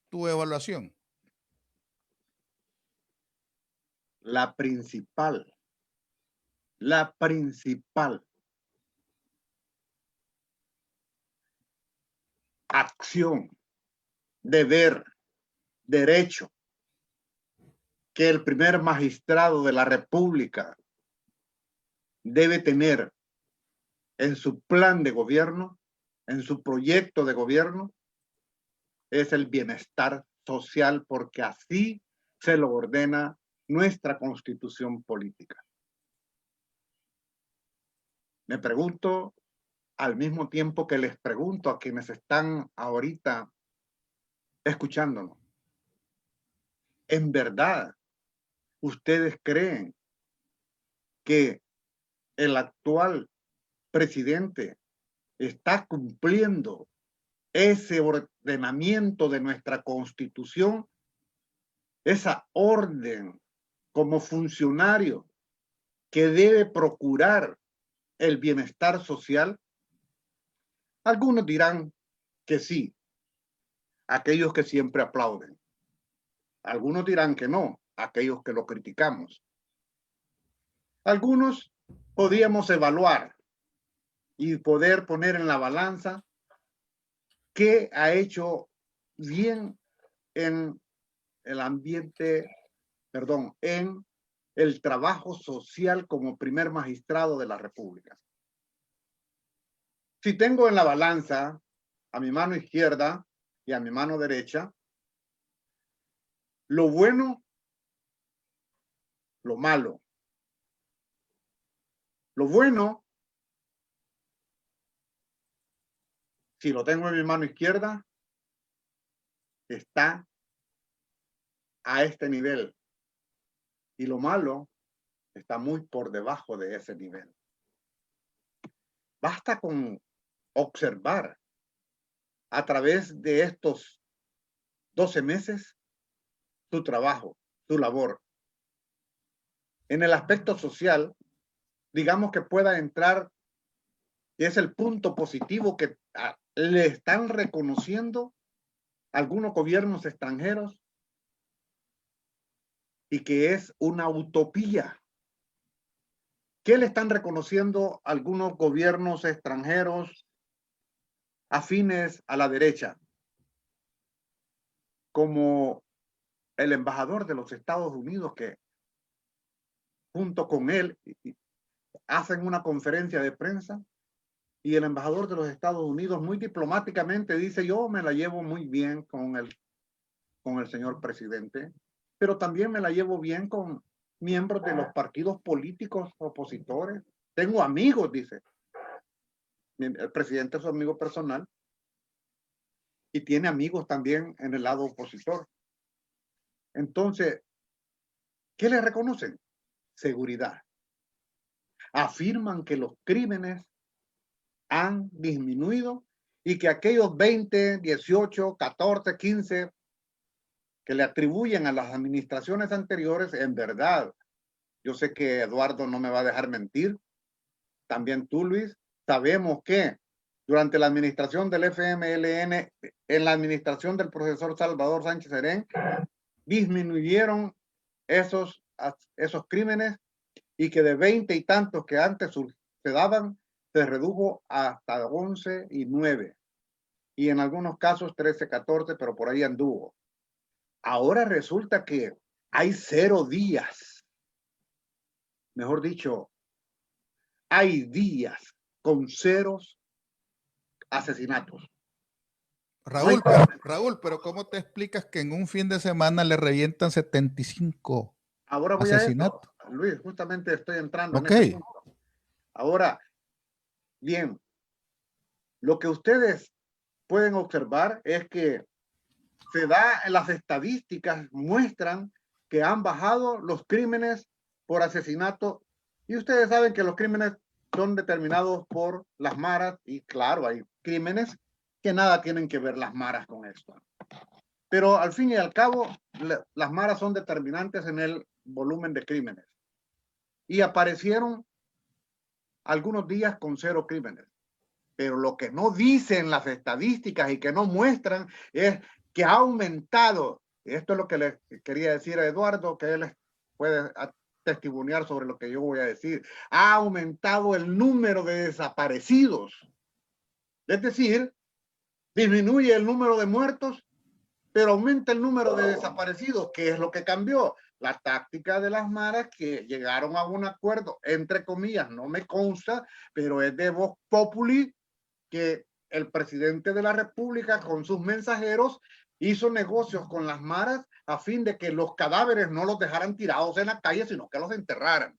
tu evaluación. La principal acción, deber, derecho que el primer magistrado de la República debe tener en su plan de gobierno, en su proyecto de gobierno, es el bienestar social, porque así se lo ordena nuestra constitución política. Me pregunto, al mismo tiempo que les pregunto a quienes están ahorita escuchándonos, ¿en verdad ustedes creen que el actual presidente está cumpliendo ese ordenamiento de nuestra Constitución, esa orden como funcionario que debe procurar el bienestar social? Algunos dirán que sí, aquellos que siempre aplauden. Algunos dirán que no, aquellos que lo criticamos. Algunos podríamos evaluar y poder poner en la balanza qué ha hecho bien en el ambiente, en el trabajo social como primer magistrado de la República. Si tengo en la balanza a mi mano izquierda y a mi mano derecha lo bueno, lo malo. Lo bueno, si lo tengo en mi mano izquierda, está a este nivel. Y lo malo está muy por debajo de ese nivel. Basta con observar a través de estos 12 meses su trabajo, su labor. En el aspecto social, digamos que pueda entrar, y es el punto positivo que le están reconociendo algunos gobiernos extranjeros, y que es una utopía. ¿Qué le están reconociendo algunos gobiernos extranjeros afines a la derecha? Como el embajador de los Estados Unidos, que junto con él hacen una conferencia de prensa, y el embajador de los Estados Unidos muy diplomáticamente dice: yo me la llevo muy bien con el señor presidente, pero también me la llevo bien con miembros de los partidos políticos opositores. Tengo amigos, dice. El presidente es su amigo personal y tiene amigos también en el lado opositor. Entonces, ¿qué le reconocen? Seguridad. Afirman que los crímenes han disminuido y que aquellos 20, 18, 14, 15 que le atribuyen a las administraciones anteriores, en verdad, yo sé que Eduardo no me va a dejar mentir, también tú, Luis, sabemos que durante la administración del FMLN, en la administración del profesor Salvador Sánchez Serén, disminuyeron esos crímenes, y que de 20 y tantos que antes se daban, se redujo hasta 11 y 9. Y en algunos casos 13, 14, pero por ahí anduvo. Ahora resulta que hay 0 días. Mejor dicho, hay días con 0 asesinatos. Raúl, pero ¿cómo te explicas que en un fin de semana le revientan 75 Ahora voy asesinatos? a eso, Luis, justamente estoy entrando en ese punto. Ahora, bien, lo que ustedes pueden observar es que se da en las estadísticas, muestran que han bajado los crímenes por asesinato, y ustedes saben que los crímenes son determinados por las maras, y claro, hay crímenes que nada tienen que ver las maras con esto. Pero al fin y al cabo, las maras son determinantes en el volumen de crímenes. Y aparecieron algunos días con 0 crímenes. Pero lo que no dicen las estadísticas y que no muestran es que ha aumentado. Esto es lo que le quería decir a Eduardo, que él puede testimoniar sobre lo que yo voy a decir. Ha aumentado el número de desaparecidos. Es decir, disminuye el número de muertos, pero aumenta el número de desaparecidos. ¿Qué es lo que cambió? La táctica de las maras, que llegaron a un acuerdo, entre comillas, no me consta, pero es de Vox Populi, que el presidente de la República con sus mensajeros hizo negocios con las maras a fin de que los cadáveres no los dejaran tirados en la calle, sino que los enterraran.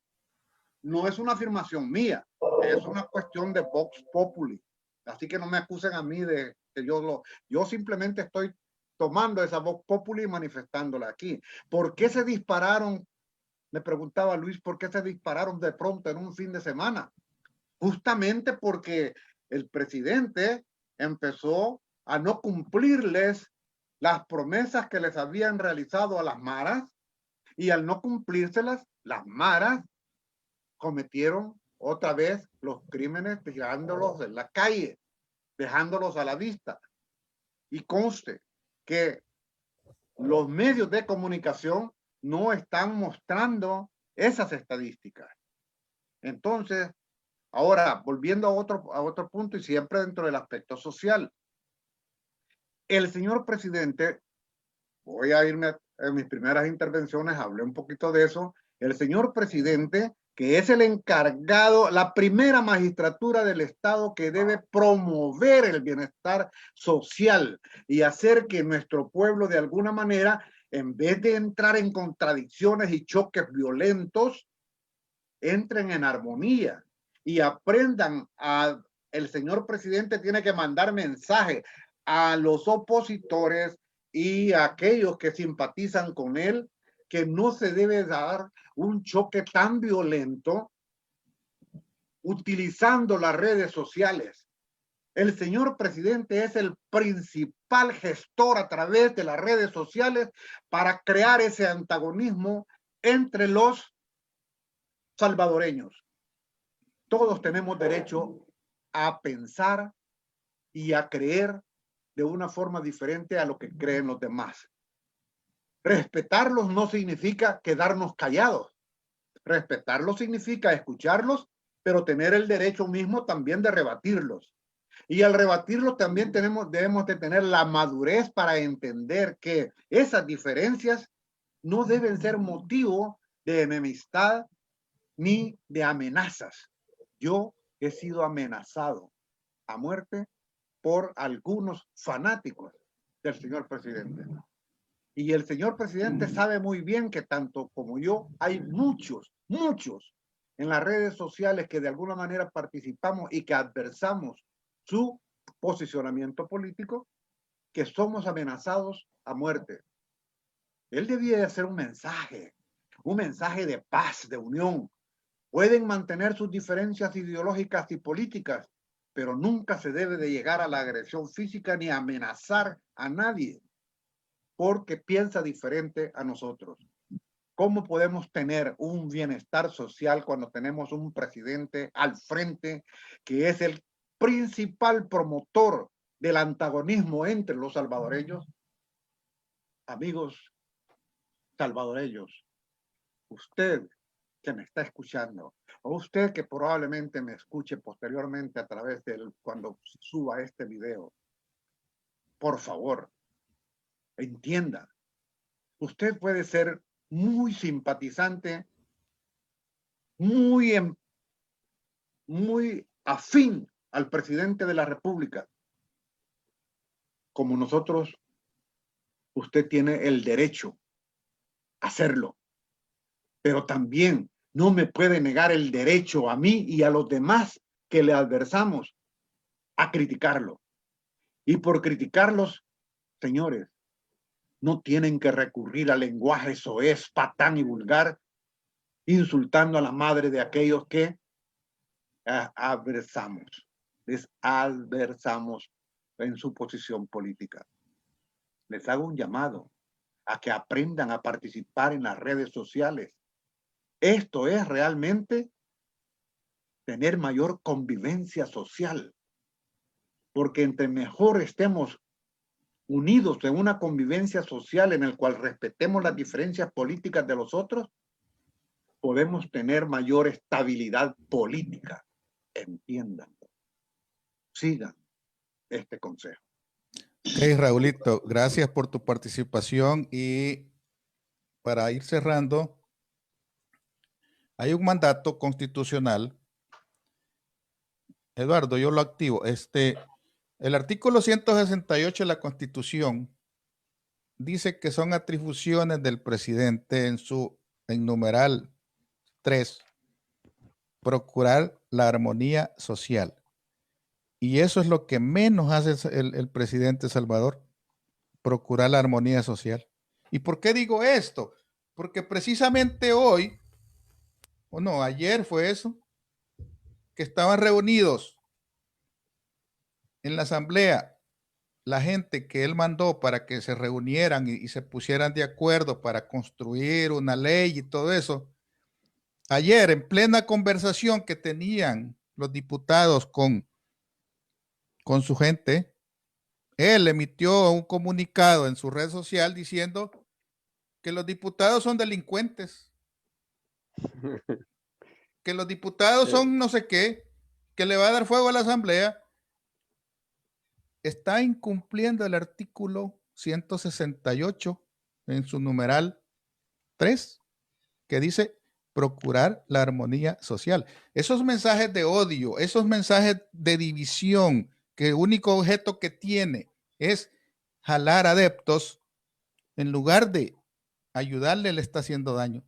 No es una afirmación mía, es una cuestión de Vox Populi. Así que no me acusen a mí de que yo simplemente estoy tomando esa Vox Populi y manifestándola aquí. ¿Por qué se dispararon? Me preguntaba Luis, ¿por qué se dispararon de pronto en un fin de semana? Justamente porque el presidente empezó a no cumplirles las promesas que les habían realizado a las maras, y al no cumplírselas, las maras cometieron otra vez los crímenes tirándolos en la calle, dejándolos a la vista. Y conste que los medios de comunicación no están mostrando esas estadísticas. Entonces, ahora, volviendo a otro punto y siempre dentro del aspecto social. El señor presidente, voy a irme en mis primeras intervenciones, hablé un poquito de eso. El señor presidente, que es el encargado, la primera magistratura del Estado que debe promover el bienestar social y hacer que nuestro pueblo de alguna manera, en vez de entrar en contradicciones y choques violentos, entren en armonía y aprendan el señor presidente tiene que mandar mensaje a los opositores y a aquellos que simpatizan con él, que no se debe dar un choque tan violento utilizando las redes sociales. El señor presidente es el principal gestor a través de las redes sociales para crear ese antagonismo entre los salvadoreños. Todos tenemos derecho a pensar y a creer de una forma diferente a lo que creen los demás. Respetarlos no significa quedarnos callados. Respetarlos significa escucharlos, pero tener el derecho mismo también de rebatirlos. Y al rebatirlos también debemos de tener la madurez para entender que esas diferencias no deben ser motivo de enemistad ni de amenazas. Yo he sido amenazado a muerte por algunos fanáticos del señor presidente. Y el señor presidente sabe muy bien que tanto como yo, hay muchos en las redes sociales que de alguna manera participamos y que adversamos su posicionamiento político, que somos amenazados a muerte. Él debía de hacer un mensaje de paz, de unión. Pueden mantener sus diferencias ideológicas y políticas, pero nunca se debe de llegar a la agresión física ni amenazar a nadie porque piensa diferente a nosotros. ¿Cómo podemos tener un bienestar social cuando tenemos un presidente al frente que es el principal promotor del antagonismo entre los salvadoreños? Amigos salvadoreños, usted que me está escuchando, o usted que probablemente me escuche posteriormente a través de cuando suba este video, por favor, entienda, usted puede ser muy simpatizante, muy afín al presidente de la República. Como nosotros, usted tiene el derecho a hacerlo, pero también no me puede negar el derecho a mí y a los demás que le adversamos a criticarlo. Y por criticarlos, señores, no tienen que recurrir al lenguaje soez, patán y vulgar, insultando a la madre de aquellos que les adversamos en su posición política. les hago un llamado a que aprendan a participar en las redes sociales. Esto es realmente tener mayor convivencia social, porque entre mejor estemos unidos en una convivencia social en el cual respetemos las diferencias políticas de los otros, podemos tener mayor estabilidad política. Entiendan, sigan este consejo. Ok, Raulito, gracias por tu participación y para ir cerrando, hay un mandato constitucional. Eduardo, yo lo activo. El artículo 168 de la Constitución dice que son atribuciones del presidente en numeral 3, procurar la armonía social. Y eso es lo que menos hace el presidente Salvador, procurar la armonía social. ¿Y por qué digo esto? Porque precisamente hoy, o no, ayer fue eso, que estaban reunidos en la asamblea la gente que él mandó para que se reunieran y se pusieran de acuerdo para construir una ley y todo eso. Ayer, en plena conversación que tenían los diputados con su gente, él emitió un comunicado en su red social diciendo que los diputados son delincuentes, que los diputados son no sé qué, que le va a dar fuego a la asamblea. Está incumpliendo el artículo 168 en su numeral 3, que dice procurar la armonía social. Esos mensajes de odio, esos mensajes de división, que el único objeto que tiene es jalar adeptos, en lugar de ayudarle, le está haciendo daño.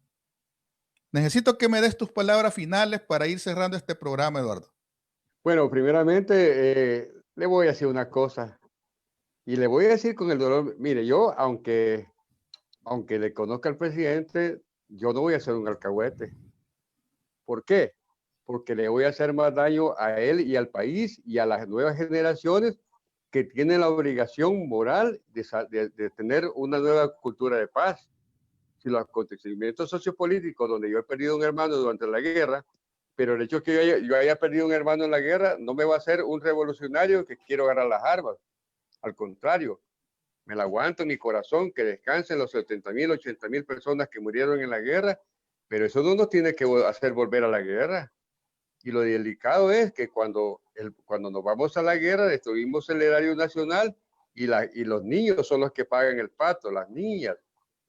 Necesito que me des tus palabras finales para ir cerrando este programa, Eduardo. Bueno, primeramente le voy a decir una cosa y le voy a decir con el dolor. Mire, yo, aunque le conozca al presidente, yo no voy a hacer un alcahuete. ¿Por qué? Porque le voy a hacer más daño a él y al país y a las nuevas generaciones que tienen la obligación moral de tener una nueva cultura de paz. Si los acontecimientos sociopolíticos donde yo he perdido un hermano durante la guerra, pero el hecho de que yo haya perdido un hermano en la guerra no me va a hacer un revolucionario que quiero agarrar las armas. Al contrario, me la aguanto en mi corazón, que descansen los 70,000, 80,000 personas que murieron en la guerra, pero eso no nos tiene que hacer volver a la guerra. Y lo delicado es que cuando nos vamos a la guerra destruimos el erario nacional y los niños son los que pagan el pato, las niñas.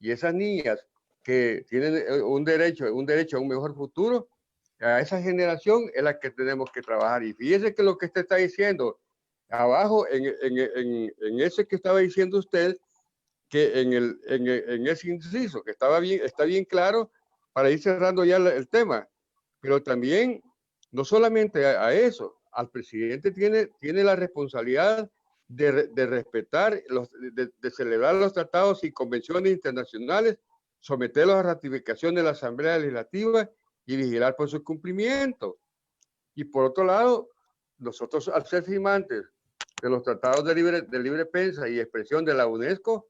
Y esas niñas que tienen un derecho a un mejor futuro, a esa generación es la que tenemos que trabajar. Y fíjese que lo que usted está diciendo, abajo en ese que estaba diciendo usted, que en ese inciso, que está bien claro para ir cerrando ya el tema, pero también, no solamente a eso, al presidente tiene la responsabilidad de respetar, de celebrar los tratados y convenciones internacionales, someterlos a ratificación de la Asamblea Legislativa y vigilar por su cumplimiento. Y por otro lado, nosotros al ser firmantes de los tratados de libre prensa y expresión de la UNESCO,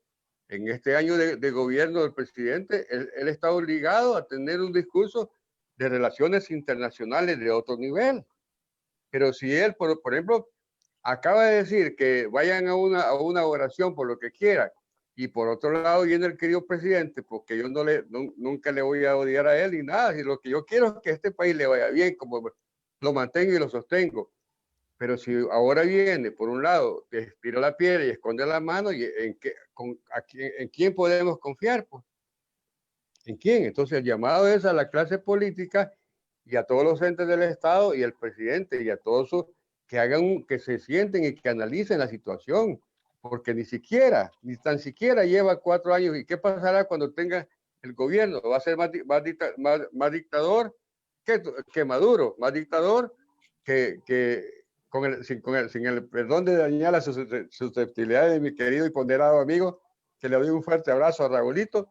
en este año de gobierno del presidente, él está obligado a tener un discurso de relaciones internacionales de otro nivel. Pero si él, por ejemplo, acaba de decir que vayan a una oración por lo que quieran, y por otro lado viene el querido presidente, porque yo nunca le voy a odiar a él ni nada, y lo que yo quiero es que a este país le vaya bien, como lo mantengo y lo sostengo. Pero si ahora viene, por un lado, estira la piedra y esconde la mano, ¿en quién podemos confiar? Pues? ¿En quién? Entonces el llamado es a la clase política y a todos los entes del Estado y al presidente y a todos que se sienten y que analicen la situación, porque ni tan siquiera lleva 4 años. ¿Y qué pasará cuando tenga el gobierno? ¿Va a ser más dictador que Maduro? Más dictador sin el perdón de dañar las susceptibilidades de mi querido y ponderado amigo, que le doy un fuerte abrazo a Raulito,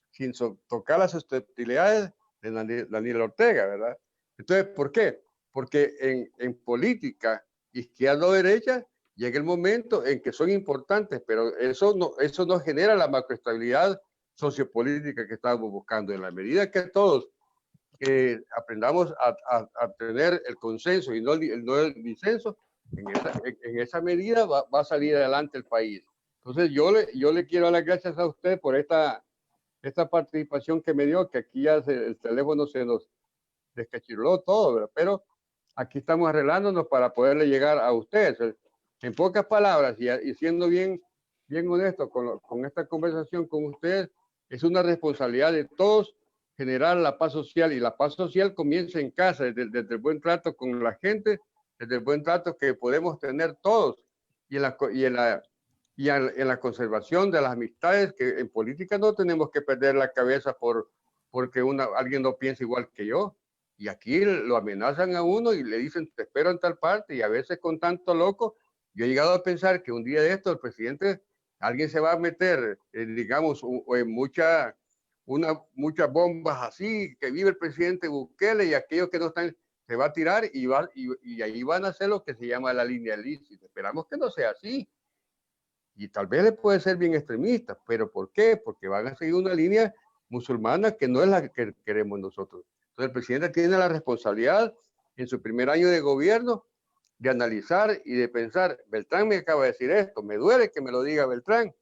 sin tocar las susceptibilidades de Daniel Ortega, ¿verdad? Entonces, ¿por qué? Porque en política, izquierda o derecha, llega el momento en que son importantes, pero eso no genera la macroestabilidad sociopolítica que estamos buscando. En la medida que todos aprendamos a tener el consenso y no el disenso, en esa medida va a salir adelante el país. Entonces yo le quiero dar las gracias a usted por esta participación que me dio, que aquí ya el teléfono se nos descachirló todo, ¿verdad? Pero aquí estamos arreglándonos para poderle llegar a ustedes. En pocas palabras, y siendo bien honesto con esta conversación con ustedes, es una responsabilidad de todos generar la paz social, y la paz social comienza en casa, desde el buen trato con la gente, desde el buen trato que podemos tener todos, y en la conservación de las amistades, que en política no tenemos que perder la cabeza porque alguien no piensa igual que yo. Y aquí lo amenazan a uno y le dicen, te espero en tal parte, y a veces con tanto loco, yo he llegado a pensar que un día de esto el presidente, alguien se va a meter, digamos, en muchas bombas así, que vive el presidente Bukele, y aquellos que no están, se va a tirar y ahí van a hacer lo que se llama la línea lícita. Esperamos que no sea así. Y tal vez le puede ser bien extremista, pero ¿por qué? Porque van a seguir una línea musulmana que no es la que queremos nosotros. Entonces el presidente tiene la responsabilidad en su primer año de gobierno de analizar y de pensar, Beltrán me acaba de decir esto, me duele que me lo diga Beltrán,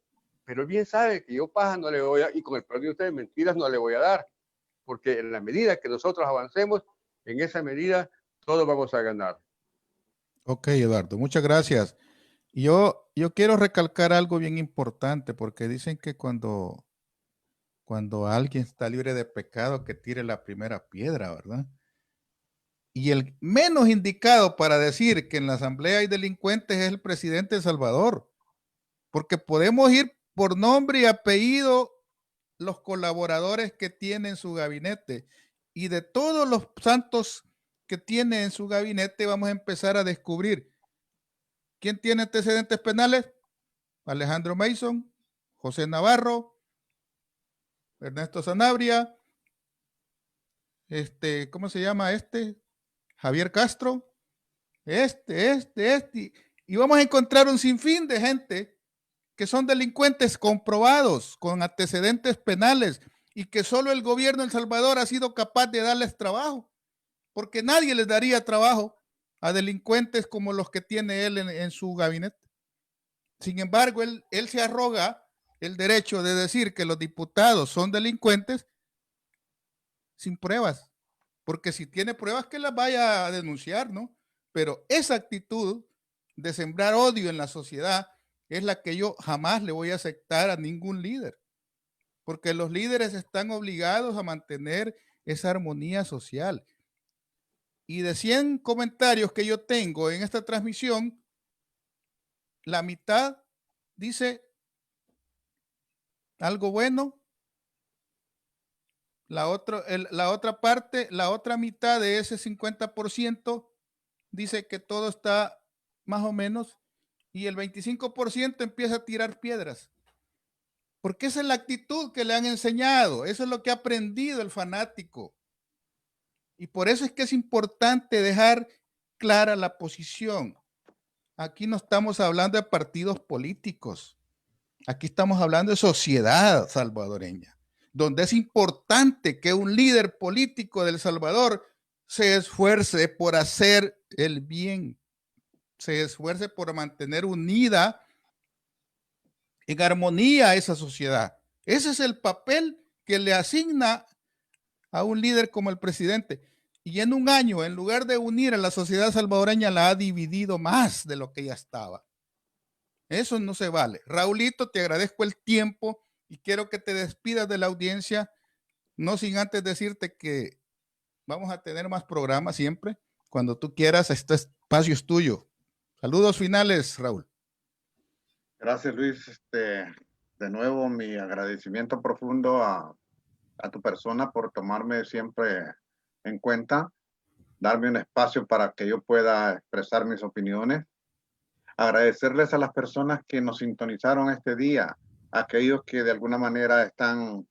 pero él bien sabe que yo paja no le voy a, y con el perdón de ustedes, mentiras no le voy a dar, porque en la medida que nosotros avancemos, en esa medida todos vamos a ganar. Ok, Eduardo, muchas gracias. Yo quiero recalcar algo bien importante, porque dicen que cuando alguien está libre de pecado, que tire la primera piedra, ¿verdad? Y el menos indicado para decir que en la asamblea hay delincuentes es el presidente de El Salvador, porque podemos ir por nombre y apellido los colaboradores que tiene en su gabinete, y de todos los santos que tiene en su gabinete vamos a empezar a descubrir quién tiene antecedentes penales: Alejandro Mason, José Navarro, Ernesto Sanabria, ¿cómo se llama este? Javier Castro, y vamos a encontrar un sinfín de gente que son delincuentes comprobados con antecedentes penales, y que solo el gobierno de El Salvador ha sido capaz de darles trabajo, porque nadie les daría trabajo a delincuentes como los que tiene él en su gabinete. Sin embargo, él se arroga el derecho de decir que los diputados son delincuentes sin pruebas, porque si tiene pruebas que las vaya a denunciar, ¿no? Pero esa actitud de sembrar odio en la sociedad es la que yo jamás le voy a aceptar a ningún líder, porque los líderes están obligados a mantener esa armonía social. Y de 100 comentarios que yo tengo en esta transmisión, la mitad dice algo bueno, la otra parte, la otra mitad de ese 50% dice que todo está más o menos, y el 25% empieza a tirar piedras. Porque esa es la actitud que le han enseñado, eso es lo que ha aprendido el fanático. Y por eso es que es importante dejar clara la posición. Aquí no estamos hablando de partidos políticos, aquí estamos hablando de sociedad salvadoreña, donde es importante que un líder político de El Salvador se esfuerce por hacer el bien, se esfuerce por mantener unida, en armonía, a esa sociedad. Ese es el papel que le asigna a un líder como el presidente. Y en un año, en lugar de unir a la sociedad salvadoreña, la ha dividido más de lo que ya estaba. Eso no se vale. Raulito, te agradezco el tiempo y quiero que te despidas de la audiencia, no sin antes decirte que vamos a tener más programas siempre. Cuando tú quieras, este espacio es tuyo. Saludos finales, Raúl. Gracias, Luis. De nuevo, mi agradecimiento profundo a tu persona por tomarme siempre en cuenta, darme un espacio para que yo pueda expresar mis opiniones. Agradecerles a las personas que nos sintonizaron este día, aquellos que de alguna manera están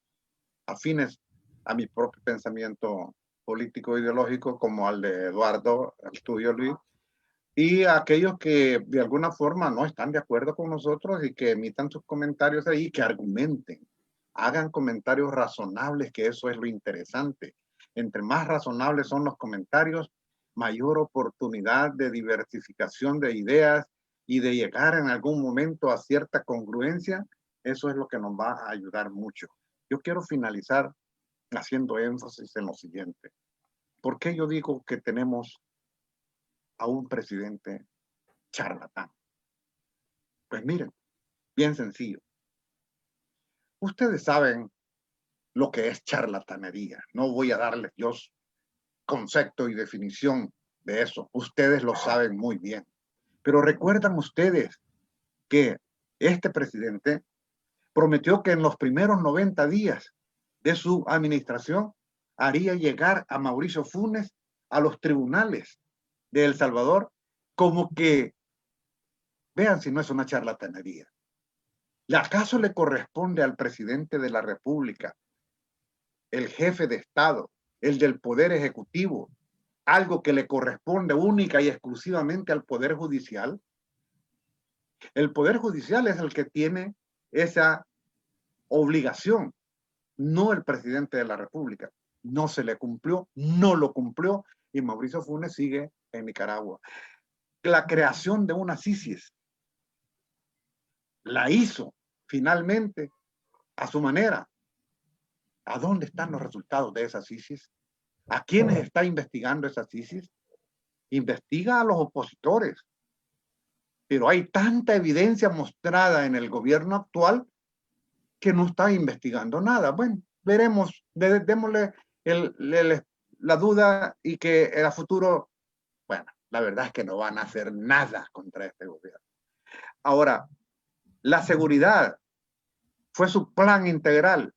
afines a mi propio pensamiento político ideológico, como al de Eduardo, el tuyo, Luis. y a aquellos que de alguna forma no están de acuerdo con nosotros y que emitan sus comentarios ahí, que argumenten, hagan comentarios razonables, que eso es lo interesante. Entre más razonables son los comentarios, mayor oportunidad de diversificación de ideas y de llegar en algún momento a cierta congruencia. Eso es lo que nos va a ayudar mucho. Yo quiero finalizar haciendo énfasis en lo siguiente. ¿Por qué yo digo que tenemos a un presidente charlatán? Pues miren, bien sencillo. Ustedes saben lo que es charlatanería. No voy a darles yo concepto y definición de eso. Ustedes lo saben muy bien. Pero recuerdan ustedes que este presidente prometió que en los primeros 90 días de su administración haría llegar a Mauricio Funes a los tribunales de El Salvador, como que, vean si no es una charlatanería. ¿Acaso le corresponde al presidente de la República, el jefe de Estado, el del Poder Ejecutivo, algo que le corresponde única y exclusivamente al Poder Judicial? El Poder Judicial es el que tiene esa obligación, no el presidente de la República. No se le cumplió, no lo cumplió, y Mauricio Funes sigue en Nicaragua. La creación de una CICIS la hizo finalmente a su manera. ¿A dónde están los resultados de esa CICIS? ¿A quiénes está investigando esa CICIS? Investiga a los opositores. Pero hay tanta evidencia mostrada en el gobierno actual que no está investigando nada. Bueno, veremos, démosle la duda y que en el futuro, bueno, la verdad es que no van a hacer nada contra este gobierno. Ahora, la seguridad fue su plan integral.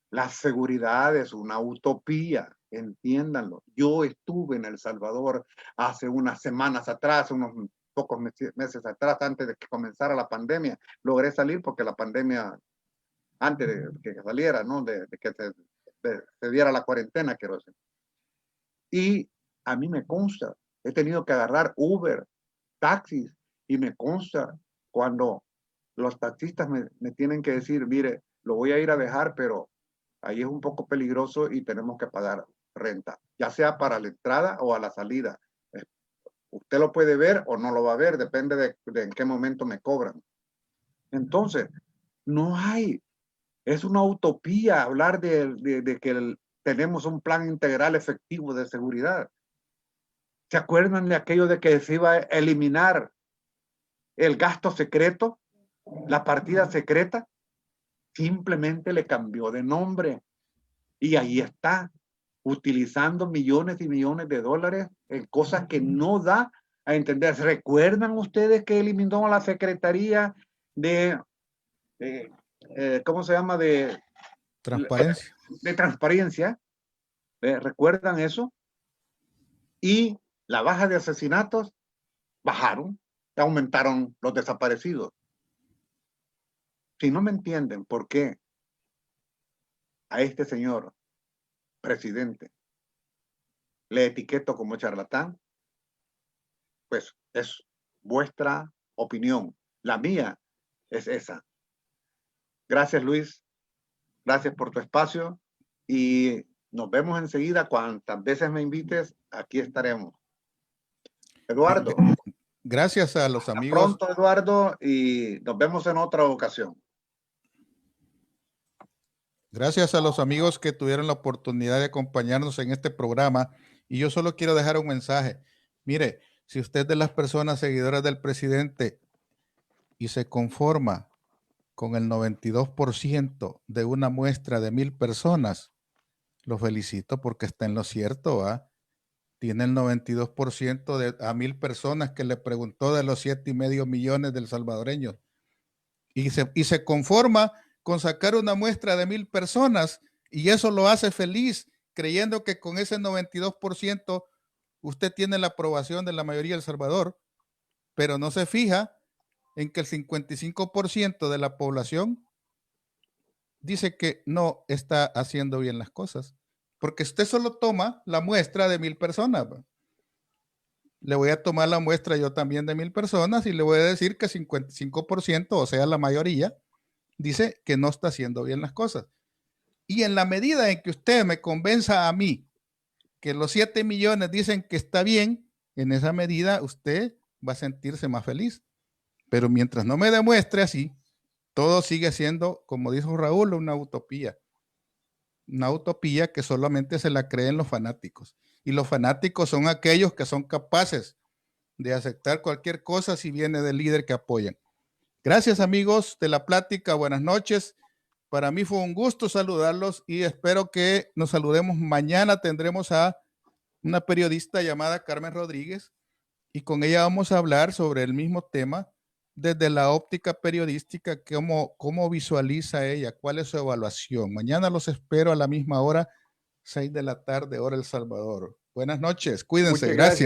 La seguridad es una utopía, entiéndanlo. Yo estuve en El Salvador hace unas semanas atrás, unos pocos meses atrás, antes de que comenzara la pandemia. Logré salir porque la pandemia, antes de que saliera, ¿no? De que se diera la cuarentena, quiero decir. Y a mí me consta, he tenido que agarrar Uber, taxis, y me consta cuando los taxistas me tienen que decir, mire, lo voy a ir a dejar, pero ahí es un poco peligroso y tenemos que pagar renta, ya sea para la entrada o a la salida. Usted lo puede ver o no lo va a ver, depende de en qué momento me cobran. Entonces, no hay, es una utopía hablar de que tenemos un plan integral efectivo de seguridad. ¿Se acuerdan de aquello de que se iba a eliminar el gasto secreto, la partida secreta? Simplemente le cambió de nombre y ahí está, utilizando millones y millones de dólares en cosas que no da a entender. ¿Recuerdan ustedes que eliminó la Secretaría de ¿cómo se llama? Transparencia. De transparencia. ¿Recuerdan eso? Y la baja de asesinatos bajaron, aumentaron los desaparecidos. Si no me entienden por qué a este señor presidente le etiqueto como charlatán, pues es vuestra opinión. La mía es esa. Gracias, Luis. Gracias por tu espacio y nos vemos enseguida. Cuantas veces me invites, aquí estaremos. Eduardo. Gracias a los amigos. Hasta pronto, Eduardo, y nos vemos en otra ocasión. Gracias a los amigos que tuvieron la oportunidad de acompañarnos en este programa. Y yo solo quiero dejar un mensaje. Mire, si usted es de las personas seguidoras del presidente y se conforma con el 92% de una muestra de 1,000 personas, lo felicito porque está en lo cierto, ¿va? Tiene el 92% a 1,000 personas que le preguntó de los 7,5 millones del salvadoreños. Y se conforma con sacar una muestra de 1,000 personas y eso lo hace feliz, creyendo que con ese 92% usted tiene la aprobación de la mayoría de El Salvador, pero no se fija en que el 55% de la población dice que no está haciendo bien las cosas, porque usted solo toma la muestra de 1,000 personas. le voy a tomar la muestra yo también de 1000 personas y le voy a decir que 55%, o sea, la mayoría, dice que no está haciendo bien las cosas. Y en la medida en que usted me convenza a mí que los 7 millones dicen que está bien, en esa medida usted va a sentirse más feliz. Pero mientras no me demuestre así, todo sigue siendo, como dijo Raúl, una utopía. Una utopía que solamente se la creen los fanáticos. Y los fanáticos son aquellos que son capaces de aceptar cualquier cosa si viene del líder que apoyan. Gracias, amigos de la plática. Buenas noches. Para mí fue un gusto saludarlos y espero que nos saludemos. Mañana tendremos a una periodista llamada Carmen Rodríguez y con ella vamos a hablar sobre el mismo tema desde la óptica periodística, cómo visualiza ella, cuál es su evaluación. Mañana los espero a la misma hora, 6 de la tarde, hora El Salvador. Buenas noches, cuídense, gracias.